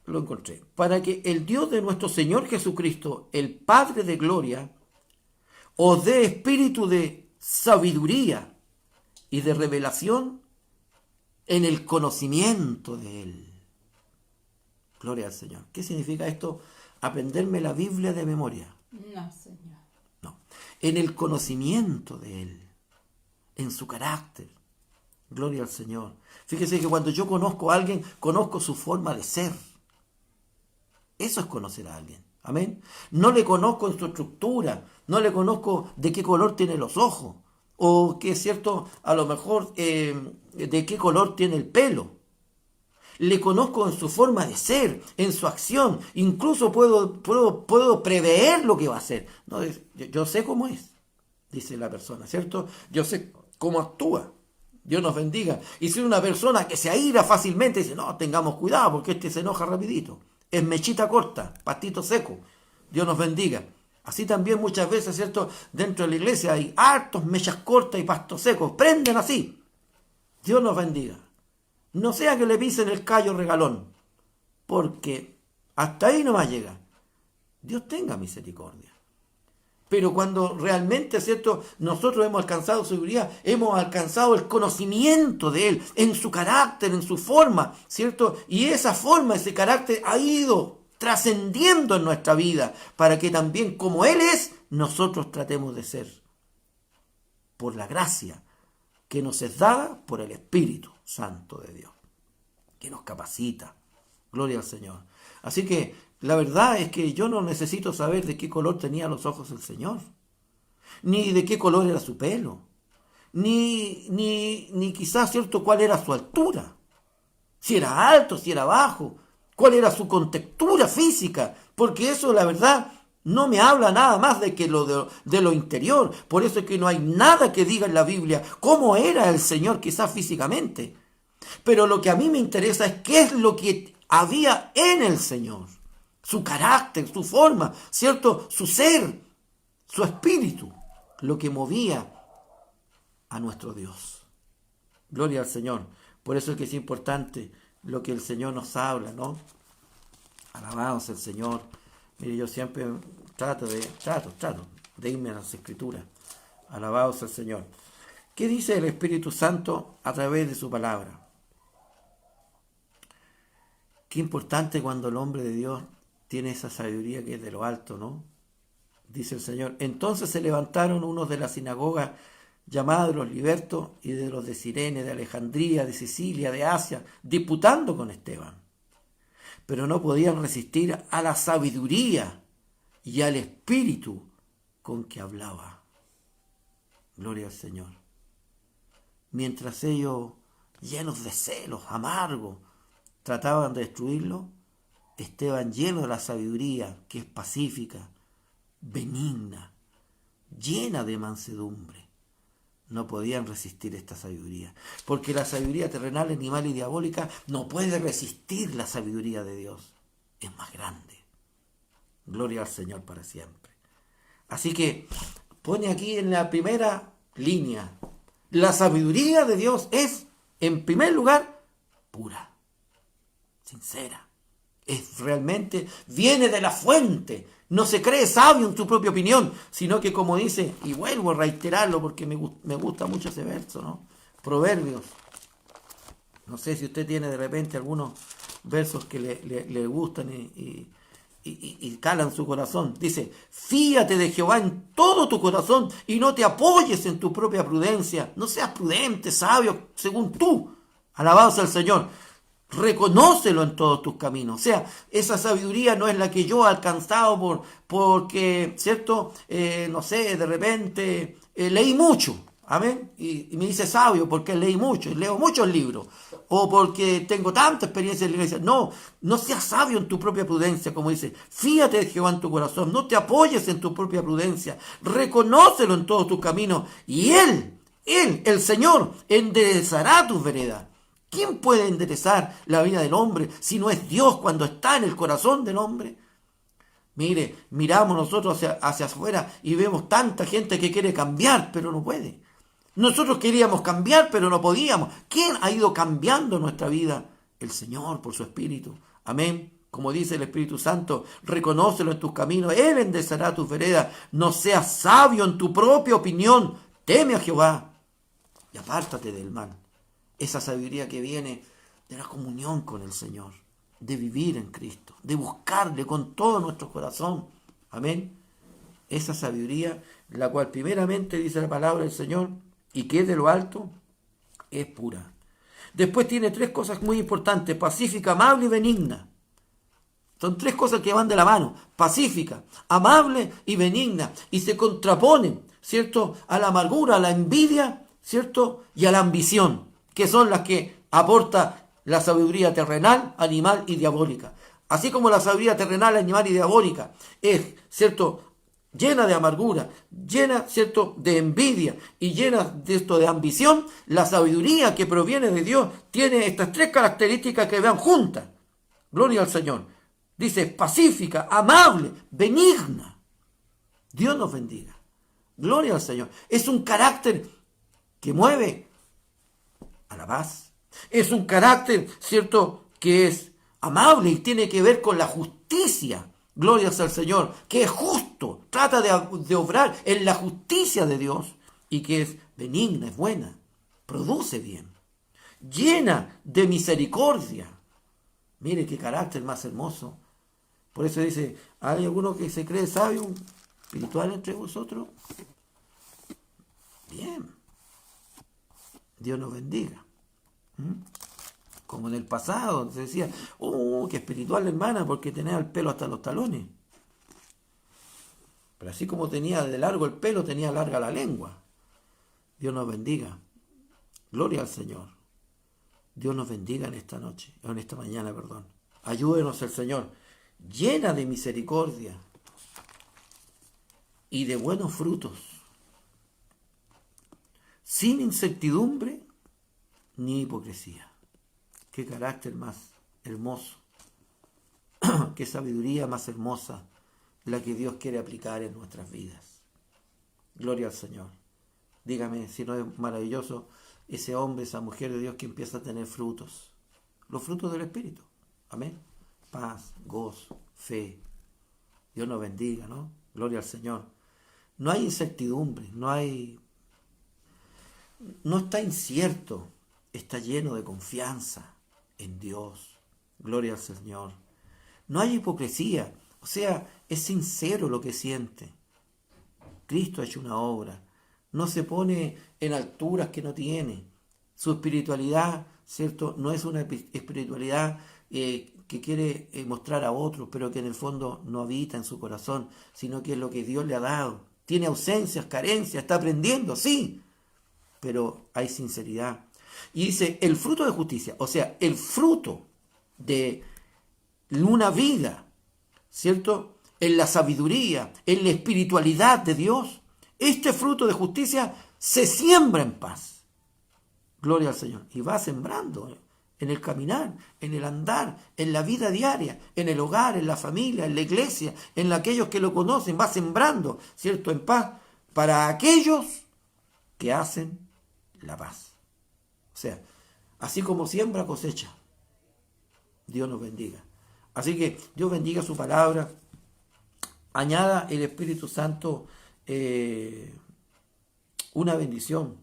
lo encontré. Para que el Dios de nuestro Señor Jesucristo, el Padre de gloria, os dé espíritu de sabiduría y de revelación en el conocimiento de Él. Gloria al Señor. ¿Qué significa esto? Aprenderme la Biblia de memoria. No, Señor. No. En el conocimiento de Él, en su carácter. Gloria al Señor. Fíjese que cuando yo conozco a alguien, conozco su forma de ser. Eso es conocer a alguien. Amén. No le conozco en su estructura, no le conozco de qué color tiene los ojos, o que es cierto, a lo mejor de qué color tiene el pelo. Le conozco en su forma de ser, en su acción. Incluso puedo prever lo que va a hacer. No, yo sé cómo es, dice la persona, ¿cierto? Yo sé cómo actúa. Dios nos bendiga. Y si una persona que se aira fácilmente, dice, no, tengamos cuidado porque este se enoja rapidito. Es mechita corta, pastito seco. Dios nos bendiga. Así también muchas veces, ¿cierto? Dentro de la iglesia hay hartos mechas cortas y pastos secos. Prenden así. Dios nos bendiga. No sea que le pisen el callo regalón, porque hasta ahí nomás llega. Dios tenga misericordia. Pero cuando realmente, ¿cierto?, nosotros hemos alcanzado seguridad, hemos alcanzado el conocimiento de Él, en su carácter, en su forma, ¿cierto? Y esa forma, ese carácter ha ido trascendiendo en nuestra vida, para que también como Él es, nosotros tratemos de ser, por la gracia que nos es dada por el Espíritu Santo de Dios, que nos capacita. Gloria al Señor. Así que la verdad es que yo no necesito saber de qué color tenía los ojos el Señor, ni de qué color era su pelo, ni quizás, ¿cierto?, cuál era su altura, si era alto, si era bajo, cuál era su contextura física, porque eso, la verdad, no me habla nada más de que de lo interior. Por eso es que no hay nada que diga en la Biblia cómo era el Señor quizás físicamente. Pero lo que a mí me interesa es qué es lo que había en el Señor. Su carácter, su forma, ¿cierto? Su ser, su espíritu, lo que movía a nuestro Dios. Gloria al Señor. Por eso es que es importante lo que el Señor nos habla, ¿no? Alabados el Señor. Mire, yo siempre trato de irme a las Escrituras. Alabados al Señor. ¿Qué dice el Espíritu Santo a través de su palabra? Qué importante cuando el hombre de Dios tiene esa sabiduría que es de lo alto, ¿no? Dice el Señor. Entonces se levantaron unos de la sinagoga llamada de los libertos y de los de Cirene, de Alejandría, de Sicilia, de Asia, disputando con Esteban. Pero no podían resistir a la sabiduría y al espíritu con que hablaba. Gloria al Señor. Mientras ellos, llenos de celos, amargos, trataban de destruirlo, Esteban, lleno de la sabiduría, que es pacífica, benigna, llena de mansedumbre, no podían resistir esta sabiduría. Porque la sabiduría terrenal, animal y diabólica no puede resistir la sabiduría de Dios. Es más grande. Gloria al Señor para siempre. Así que pone aquí en la primera línea, la sabiduría de Dios es, en primer lugar, pura, sincera. Es realmente, viene de la fuente. No se cree sabio en su propia opinión, sino que, como dice, y vuelvo a reiterarlo porque me gusta mucho ese verso, ¿no? Proverbios. No sé si usted tiene de repente algunos versos que le gustan y calan su corazón. Dice, fíate de Jehová en todo tu corazón y no te apoyes en tu propia prudencia. No seas prudente, sabio, según tú. Alabados al Señor. Reconócelo en todos tus caminos. O sea, esa sabiduría no es la que yo he alcanzado porque, ¿cierto? No sé, de repente leí mucho. Amén. Y me dice sabio porque leí mucho, y leo muchos libros. O porque tengo tanta experiencia en la iglesia. No, no seas sabio en tu propia prudencia, como dice. Fíjate de Jehová en tu corazón. No te apoyes en tu propia prudencia. Reconócelo en todos tus caminos. Y Él, el Señor, enderezará tus veredas. ¿Quién puede enderezar la vida del hombre si no es Dios cuando está en el corazón del hombre? Mire, miramos nosotros hacia afuera y vemos tanta gente que quiere cambiar, pero no puede. Nosotros queríamos cambiar, pero no podíamos. ¿Quién ha ido cambiando nuestra vida? El Señor, por su Espíritu. Amén. Como dice el Espíritu Santo, reconócelo en tus caminos, Él enderezará tus veredas. No seas sabio en tu propia opinión. Teme a Jehová y apártate del mal. Esa sabiduría que viene de la comunión con el Señor, de vivir en Cristo, de buscarle con todo nuestro corazón. Amén. Esa sabiduría, la cual primeramente dice la palabra del Señor, y que es de lo alto, es pura. Después tiene tres cosas muy importantes: pacífica, amable y benigna. Son tres cosas que van de la mano: pacífica, amable y benigna. Y se contraponen, ¿cierto?, a la amargura, a la envidia, ¿cierto?, y a la ambición, que son las que aporta la sabiduría terrenal, animal y diabólica. Así como la sabiduría terrenal, animal y diabólica es, ¿cierto?, llena de amargura, llena, ¿cierto?, de envidia y llena de esto de ambición, la sabiduría que proviene de Dios tiene estas tres características que vean juntas. Gloria al Señor. Dice pacífica, amable, benigna. Dios nos bendiga. Gloria al Señor. Es un carácter que mueve a la paz. Es un carácter, ¿cierto?, que es amable y tiene que ver con la justicia. Gloria al Señor, que es justo, trata de obrar en la justicia de Dios y que es benigna, es buena, produce bien, llena de misericordia. Mire qué carácter más hermoso. Por eso dice, ¿hay alguno que se cree sabio, espiritual entre vosotros? Bien. Dios nos bendiga. Como en el pasado se decía, qué espiritual hermana, porque tenía el pelo hasta los talones. Pero así como tenía de largo el pelo, tenía larga la lengua. Dios nos bendiga. Gloria al Señor. Dios nos bendiga en esta noche, o en esta mañana, perdón. Ayúdenos el Señor, llena de misericordia y de buenos frutos, sin incertidumbre ni hipocresía. Qué carácter más hermoso, qué sabiduría más hermosa la que Dios quiere aplicar en nuestras vidas. Gloria al Señor. Dígame si no es maravilloso ese hombre, esa mujer de Dios que empieza a tener frutos, los frutos del Espíritu. Amén. Paz, gozo, fe. Dios nos bendiga, ¿no? Gloria al Señor. No hay incertidumbre, no está incierto, está lleno de confianza en Dios. Gloria al Señor. No hay hipocresía, o sea, es sincero lo que siente. Cristo ha hecho una obra. No se pone en alturas que no tiene. Su espiritualidad, ¿cierto?, no es una espiritualidad que quiere mostrar a otros, pero que en el fondo no habita en su corazón, sino que es lo que Dios le ha dado. Tiene ausencias, carencias, está aprendiendo, sí, pero hay sinceridad. Y dice, el fruto de justicia, o sea, el fruto de una vida, ¿cierto?, en la sabiduría, en la espiritualidad de Dios, este fruto de justicia se siembra en paz. Gloria al Señor. Y va sembrando en el caminar, en el andar, en la vida diaria, en el hogar, en la familia, en la iglesia, en aquellos que lo conocen, va sembrando, ¿cierto?, en paz para aquellos que hacen la paz. O sea, así como siembra, cosecha. Dios nos bendiga. Así que Dios bendiga su palabra. Añada el Espíritu Santo una bendición.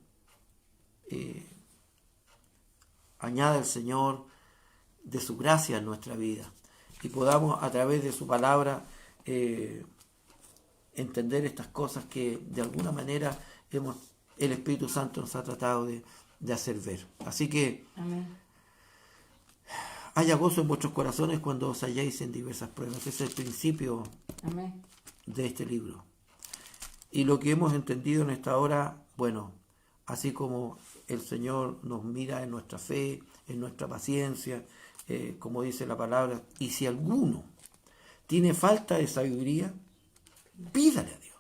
Añada el Señor de su gracia en nuestra vida y podamos a través de su palabra entender estas cosas que de alguna manera el Espíritu Santo nos ha tratado de hacer ver. Así que Amén. haya gozo en vuestros corazones cuando os halléis en diversas pruebas. Ese es el principio Amén. de este libro. Y lo que hemos entendido en esta hora, bueno, así como el Señor nos mira en nuestra fe, en nuestra paciencia, como dice la palabra, y si alguno tiene falta de sabiduría, pídale a Dios.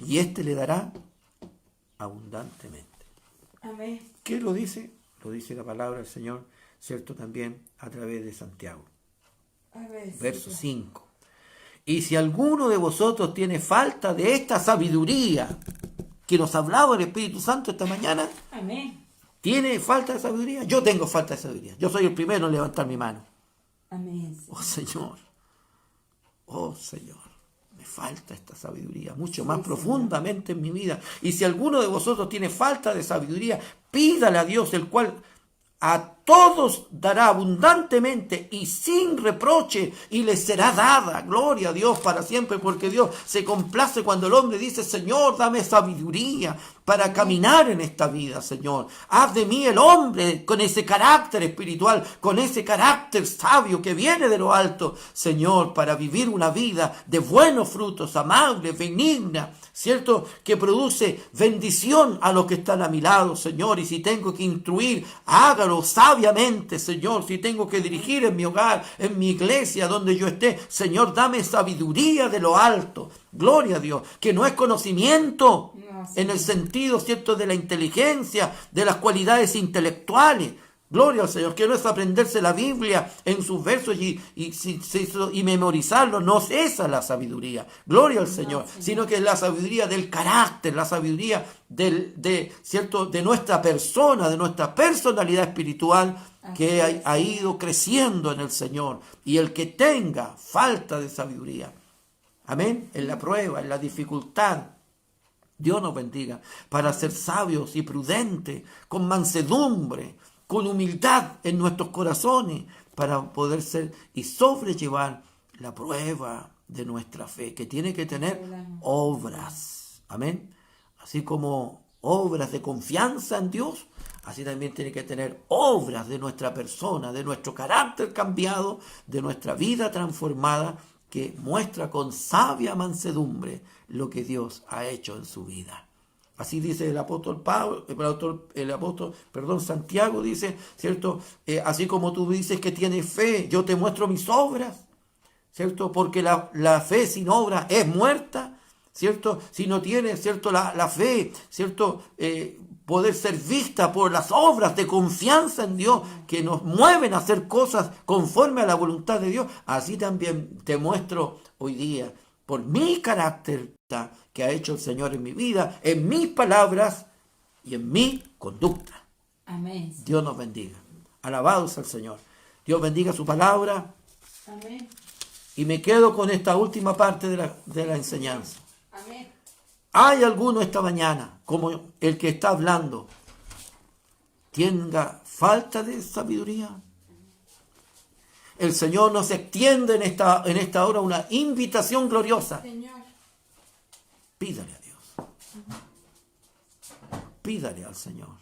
Y éste le dará abundantemente. Amén. ¿Qué lo dice? Lo dice la palabra del Señor, ¿cierto? También a través de Santiago. Amén. Verso 5. Y si alguno de vosotros tiene falta de esta sabiduría que nos ha hablado el Espíritu Santo esta mañana, Amén. ¿tiene falta de sabiduría? Yo tengo falta de sabiduría. Yo soy el primero en levantar mi mano. Amén. Oh Señor, me falta esta sabiduría mucho más profundamente en mi vida. Y si alguno de vosotros tiene falta de sabiduría, pídale a Dios, el cual a todos dará abundantemente y sin reproche, y les será dada. Gloria a Dios para siempre, porque Dios se complace cuando el hombre dice: Señor, dame sabiduría para caminar en esta vida, Señor. Haz de mí el hombre con ese carácter espiritual, con ese carácter sabio que viene de lo alto, Señor, para vivir una vida de buenos frutos, amable, benigna, ¿cierto?, que produce bendición a los que están a mi lado, Señor. Y si tengo que instruir, hágalo sabiamente, Señor. Si tengo que dirigir en mi hogar, en mi iglesia, donde yo esté, Señor, dame sabiduría de lo alto. Gloria a Dios, que no es conocimiento en el sentido, ¿cierto?, de la inteligencia, de las cualidades intelectuales. Gloria al Señor, que no es aprenderse la Biblia en sus versos y memorizarlo, no es esa la sabiduría, gloria al Señor, sino que es la sabiduría del carácter, la sabiduría ¿cierto? De nuestra persona, de nuestra personalidad espiritual que ha ido creciendo en el Señor. Y el que tenga falta de sabiduría, amén, en la prueba, en la dificultad, Dios nos bendiga, para ser sabios y prudentes, con mansedumbre, con humildad en nuestros corazones, para poder ser y sobrellevar la prueba de nuestra fe, que tiene que tener obras. Amén. Así como obras de confianza en Dios, así también tiene que tener obras de nuestra persona, de nuestro carácter cambiado, de nuestra vida transformada, que muestra con sabia mansedumbre lo que Dios ha hecho en su vida. Así dice el apóstol Santiago dice, ¿cierto? Así como tú dices que tienes fe, yo te muestro mis obras, ¿cierto? Porque la fe sin obra es muerta, ¿cierto? Si no tiene, ¿cierto? La fe, ¿cierto? Poder ser vista por las obras de confianza en Dios que nos mueven a hacer cosas conforme a la voluntad de Dios. Así también te muestro hoy día, por mi carácter que ha hecho el Señor en mi vida, en mis palabras y en mi conducta. Amén. Dios nos bendiga. Alabados al Señor. Dios bendiga su palabra. Amén. Y me quedo con esta última parte de la enseñanza. Amén. ¿Hay alguno esta mañana, como el que está hablando, tenga falta de sabiduría? El Señor nos extiende en esta hora una invitación gloriosa. Señor. Pídale a Dios. Pídale al Señor.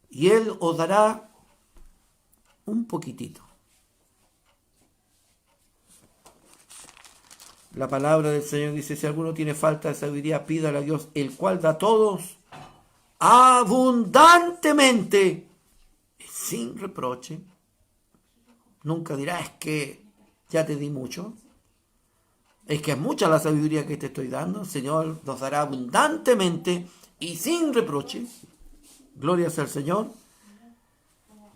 Y Él os dará un poquitito. La palabra del Señor dice, si alguno tiene falta de sabiduría, pídale a Dios, el cual da a todos abundantemente, sin reproche. Nunca dirá, es que ya te di mucho. Es que es mucha la sabiduría que te estoy dando. El Señor nos dará abundantemente y sin reproche. Gloria sea al Señor.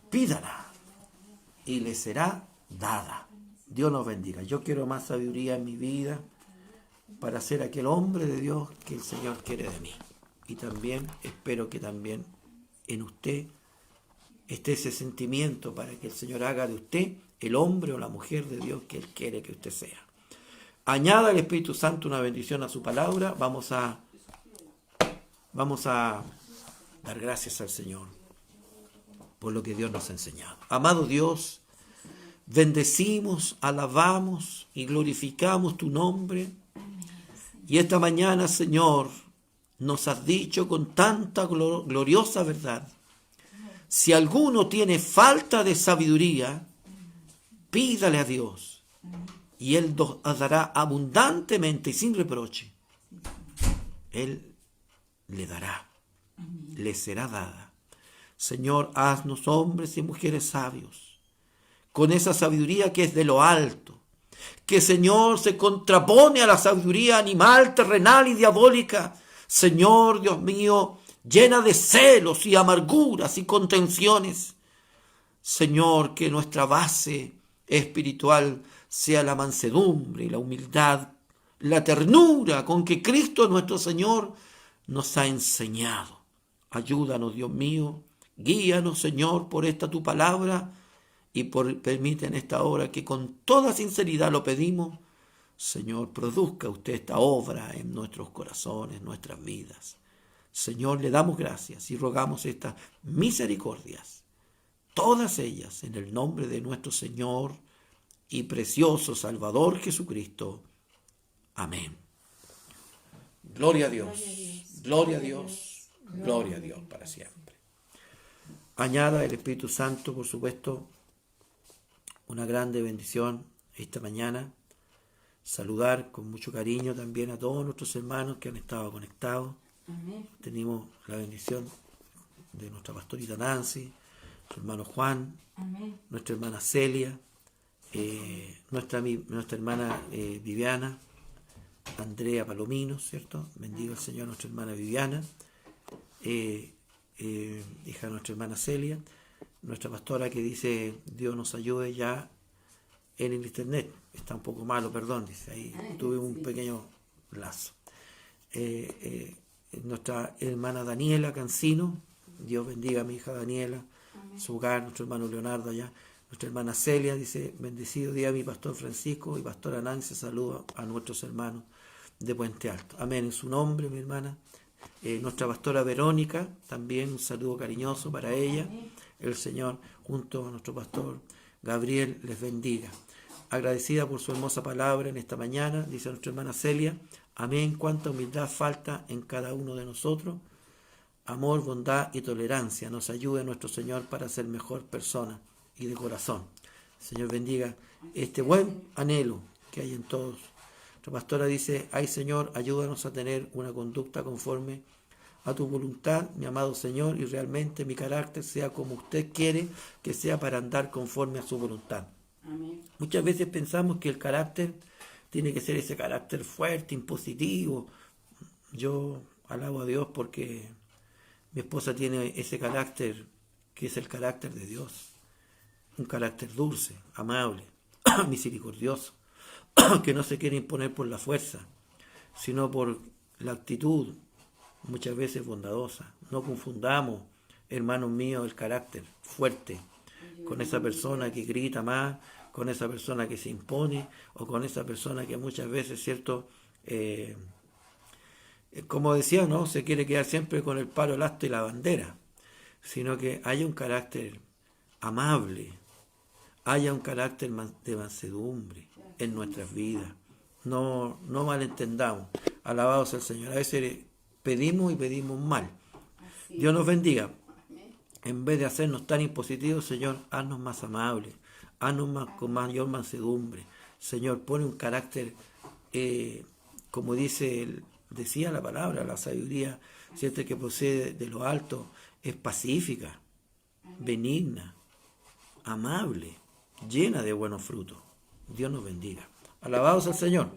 Pídala y le será dada. Dios nos bendiga. Yo quiero más sabiduría en mi vida para ser aquel hombre de Dios que el Señor quiere de mí. Y también espero que también en usted esté ese sentimiento para que el Señor haga de usted el hombre o la mujer de Dios que Él quiere que usted sea. Añada el Espíritu Santo una bendición a su palabra. Vamos a dar gracias al Señor por lo que Dios nos ha enseñado. Amado Dios, bendecimos, alabamos y glorificamos tu nombre. Y esta mañana, Señor, nos has dicho con tanta gloriosa verdad, si alguno tiene falta de sabiduría, pídale a Dios y Él nos dará abundantemente y sin reproche. Él le dará, le será dada. Señor, haznos hombres y mujeres sabios, con esa sabiduría que es de lo alto, que, Señor, se contrapone a la sabiduría animal, terrenal y diabólica. Señor, Dios mío, llena de celos y amarguras y contenciones. Señor, que nuestra base espiritual sea la mansedumbre y la humildad, la ternura con que Cristo nuestro Señor nos ha enseñado. Ayúdanos, Dios mío, guíanos, Señor, por esta tu palabra y permite en esta hora que con toda sinceridad lo pedimos. Señor, produzca usted esta obra en nuestros corazones, nuestras vidas. Señor, le damos gracias y rogamos estas misericordias, todas ellas en el nombre de nuestro Señor y precioso Salvador Jesucristo. Amén. Gloria a Dios, gloria a Dios, gloria a Dios para siempre. Añada el Espíritu Santo, por supuesto, una grande bendición esta mañana. Saludar con mucho cariño también a todos nuestros hermanos que han estado conectados. Amén. Tenemos la bendición de nuestra pastorita Nancy, nuestro hermano Juan, Amén. nuestra hermana Celia, nuestra hermana Viviana, Andrea Palomino, ¿cierto? Bendiga el Señor a nuestra hermana Viviana, hija de nuestra hermana Celia. nuestra pastora que dice, Dios nos ayude ya en el internet. Está un poco malo, perdón, dice, ahí tuve un pequeño lazo. Nuestra hermana Daniela Cancino, Dios bendiga a mi hija Daniela, su hogar, nuestro hermano Leonardo allá. Nuestra hermana Celia dice, bendecido día mi pastor Francisco y pastora Nancy, saluda a nuestros hermanos de Puente Alto. Amén, en su nombre, mi hermana. Nuestra pastora Verónica, también un saludo cariñoso para ella. El Señor, junto a nuestro pastor Gabriel, les bendiga. Agradecida por su hermosa palabra en esta mañana, dice nuestra hermana Celia. Amén, cuánta humildad falta en cada uno de nosotros. Amor, bondad y tolerancia nos ayude nuestro Señor para ser mejor persona y de corazón. Señor bendiga este buen anhelo que hay en todos. Nuestra pastora dice, ay Señor, ayúdanos a tener una conducta conforme a tu voluntad, mi amado Señor, y realmente mi carácter sea como usted quiere que sea para andar conforme a su voluntad. Amén. Muchas veces pensamos que el carácter tiene que ser ese carácter fuerte, impositivo. Yo alabo a Dios porque mi esposa tiene ese carácter que es el carácter de Dios. Un carácter dulce, amable, misericordioso, que no se quiere imponer por la fuerza, sino por la actitud, muchas veces bondadosa. No confundamos, hermanos míos, el carácter fuerte con esa persona que grita más, con esa persona que se impone, o con esa persona que muchas veces, ¿cierto?, como decía, ¿no?, se quiere quedar siempre con el palo, el asta y la bandera, sino que haya un carácter amable, haya un carácter de mansedumbre en nuestras vidas. No malentendamos. Alabado sea el Señor. A veces pedimos y pedimos mal. Dios nos bendiga. En vez de hacernos tan impositivos, Señor, haznos más amables, haznos más, con mayor mansedumbre. Señor, pone un carácter, como decía la palabra, la sabiduría, ¿cierto?, que procede de lo alto, es pacífica, benigna, amable, llena de buenos frutos. Dios nos bendiga. Alabados al Señor.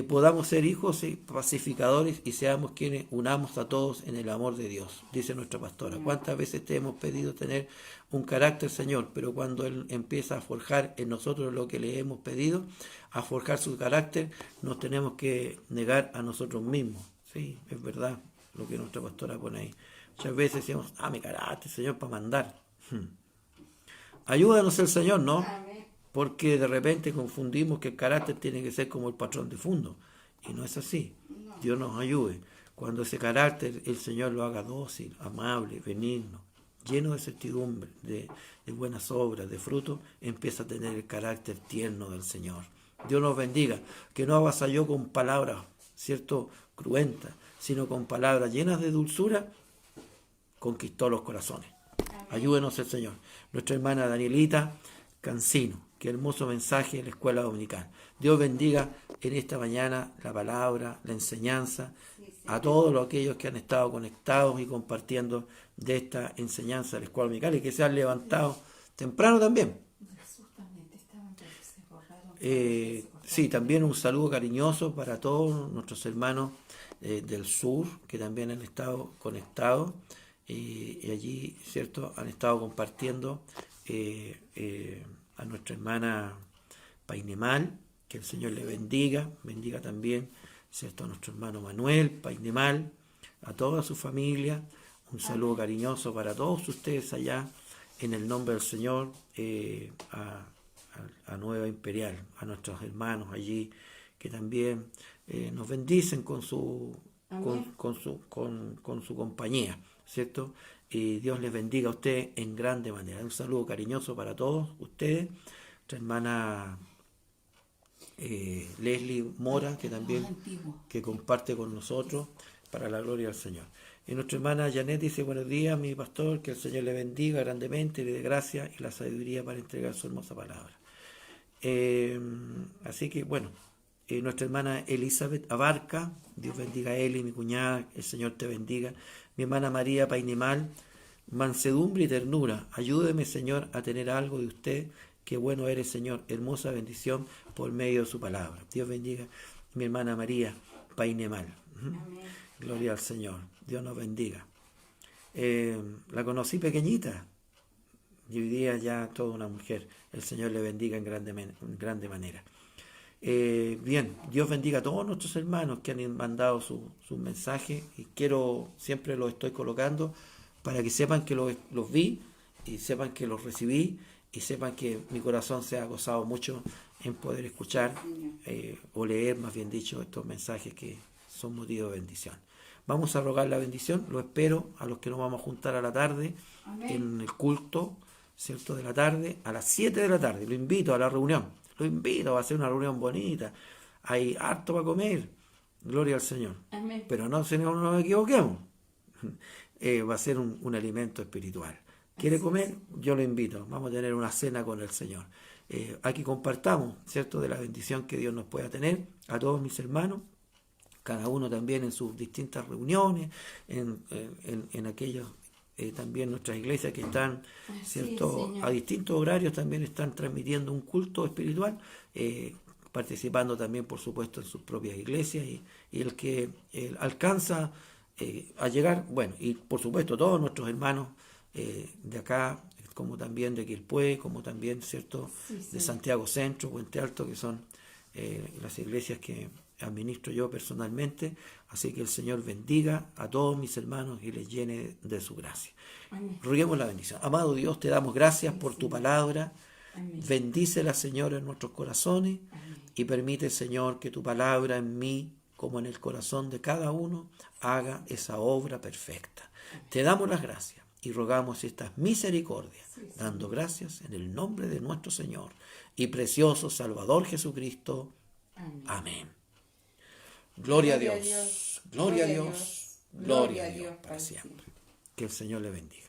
Podamos ser hijos y pacificadores y seamos quienes unamos a todos en el amor de Dios, dice nuestra pastora. ¿Cuántas veces te hemos pedido tener un carácter, Señor? Pero cuando Él empieza a forjar en nosotros lo que le hemos pedido, a forjar su carácter, nos tenemos que negar a nosotros mismos. Sí, es verdad lo que nuestra pastora pone ahí. Muchas veces decimos, mi carácter, Señor, para mandar. Ayúdanos el Señor, ¿no? Porque de repente confundimos que el carácter tiene que ser como el patrón de fondo. Y no es así. Dios nos ayude. Cuando ese carácter el Señor lo haga dócil, amable, benigno, lleno de certidumbre, de buenas obras, de frutos, empieza a tener el carácter tierno del Señor. Dios nos bendiga. Que no avasalló con palabras, ¿cierto?, cruentas, sino con palabras llenas de dulzura, conquistó los corazones. Ayúdenos el Señor. Nuestra hermana Danielita Cancino, qué hermoso mensaje en la escuela dominical. Dios bendiga en esta mañana la palabra, la enseñanza, a todos aquellos que han estado conectados y compartiendo de esta enseñanza de la escuela dominical y que se han levantado temprano también. Sí, también un saludo cariñoso para todos nuestros hermanos del sur que también han estado conectados y allí, ¿cierto?, han estado compartiendo a nuestra hermana Painemal, que el Señor le bendiga también, ¿cierto?, a nuestro hermano Manuel Painemal, a toda su familia, un saludo cariñoso para todos ustedes allá, en el nombre del Señor, a Nueva Imperial, a nuestros hermanos allí, que también nos bendicen con su compañía, ¿cierto? Y Dios les bendiga a ustedes en grande manera. Un saludo cariñoso para todos ustedes. Nuestra hermana Leslie Mora, que también que comparte con nosotros para la gloria del Señor. Y nuestra hermana Janet dice, buenos días, mi pastor, que el Señor le bendiga grandemente, le dé gracia y la sabiduría para entregar su hermosa palabra. Así que, bueno, nuestra hermana Elizabeth Abarca, Dios bendiga a Eli, mi cuñada, el Señor te bendiga. Mi hermana María Painemal, mansedumbre y ternura, ayúdeme, Señor, a tener algo de usted, qué bueno eres, Señor, hermosa bendición por medio de su palabra. Dios bendiga mi hermana María Painemal. Gloria al Señor, Dios nos bendiga. La conocí pequeñita, Y hoy día ya toda una mujer. El Señor le bendiga en grande manera. Bien, Dios bendiga a todos nuestros hermanos que han mandado sus mensajes, y siempre los estoy colocando para que sepan que los vi, y sepan que los recibí, y sepan que mi corazón se ha gozado mucho en poder escuchar o leer, más bien dicho, estos mensajes que son motivo de bendición. Vamos a rogar la bendición. Lo espero a los que nos vamos a juntar a la tarde. Amén. En el culto, ¿cierto?, de la tarde, a las 7 de la tarde. Lo invito a la reunión. Lo invito a hacer una reunión bonita. Hay harto para comer. Gloria al Señor. Amén. Pero no nos equivoquemos. Va a ser un alimento espiritual. ¿Quiere comer? Yo lo invito. Vamos a tener una cena con el Señor. Aquí compartamos, ¿cierto?, de la bendición que Dios nos pueda tener a todos mis hermanos, cada uno también en sus distintas reuniones, en aquellos también nuestras iglesias que están, ¿cierto?, a distintos horarios también están transmitiendo un culto espiritual, participando también, por supuesto, en sus propias iglesias, y el que alcanza a llegar, bueno, y por supuesto todos nuestros hermanos de acá, como también de Quilpué, como también, ¿cierto?, de Santiago Centro, Puente Alto, que son las iglesias que administro yo personalmente. Así que el Señor bendiga a todos mis hermanos y les llene de su gracia. Amén. Roguemos la bendición. Amado Dios, te damos gracias por tu palabra. Amén. Bendícela, Señor, en nuestros corazones. Amén. Y permite, Señor, que tu palabra en mí, como en el corazón de cada uno, haga esa obra perfecta. Amén. Te damos las gracias y rogamos estas misericordias, dando gracias en el nombre de nuestro Señor y precioso Salvador Jesucristo. Amén. Amén. Gloria a Dios, gloria a Dios, gloria a Dios para siempre. Que el Señor le bendiga.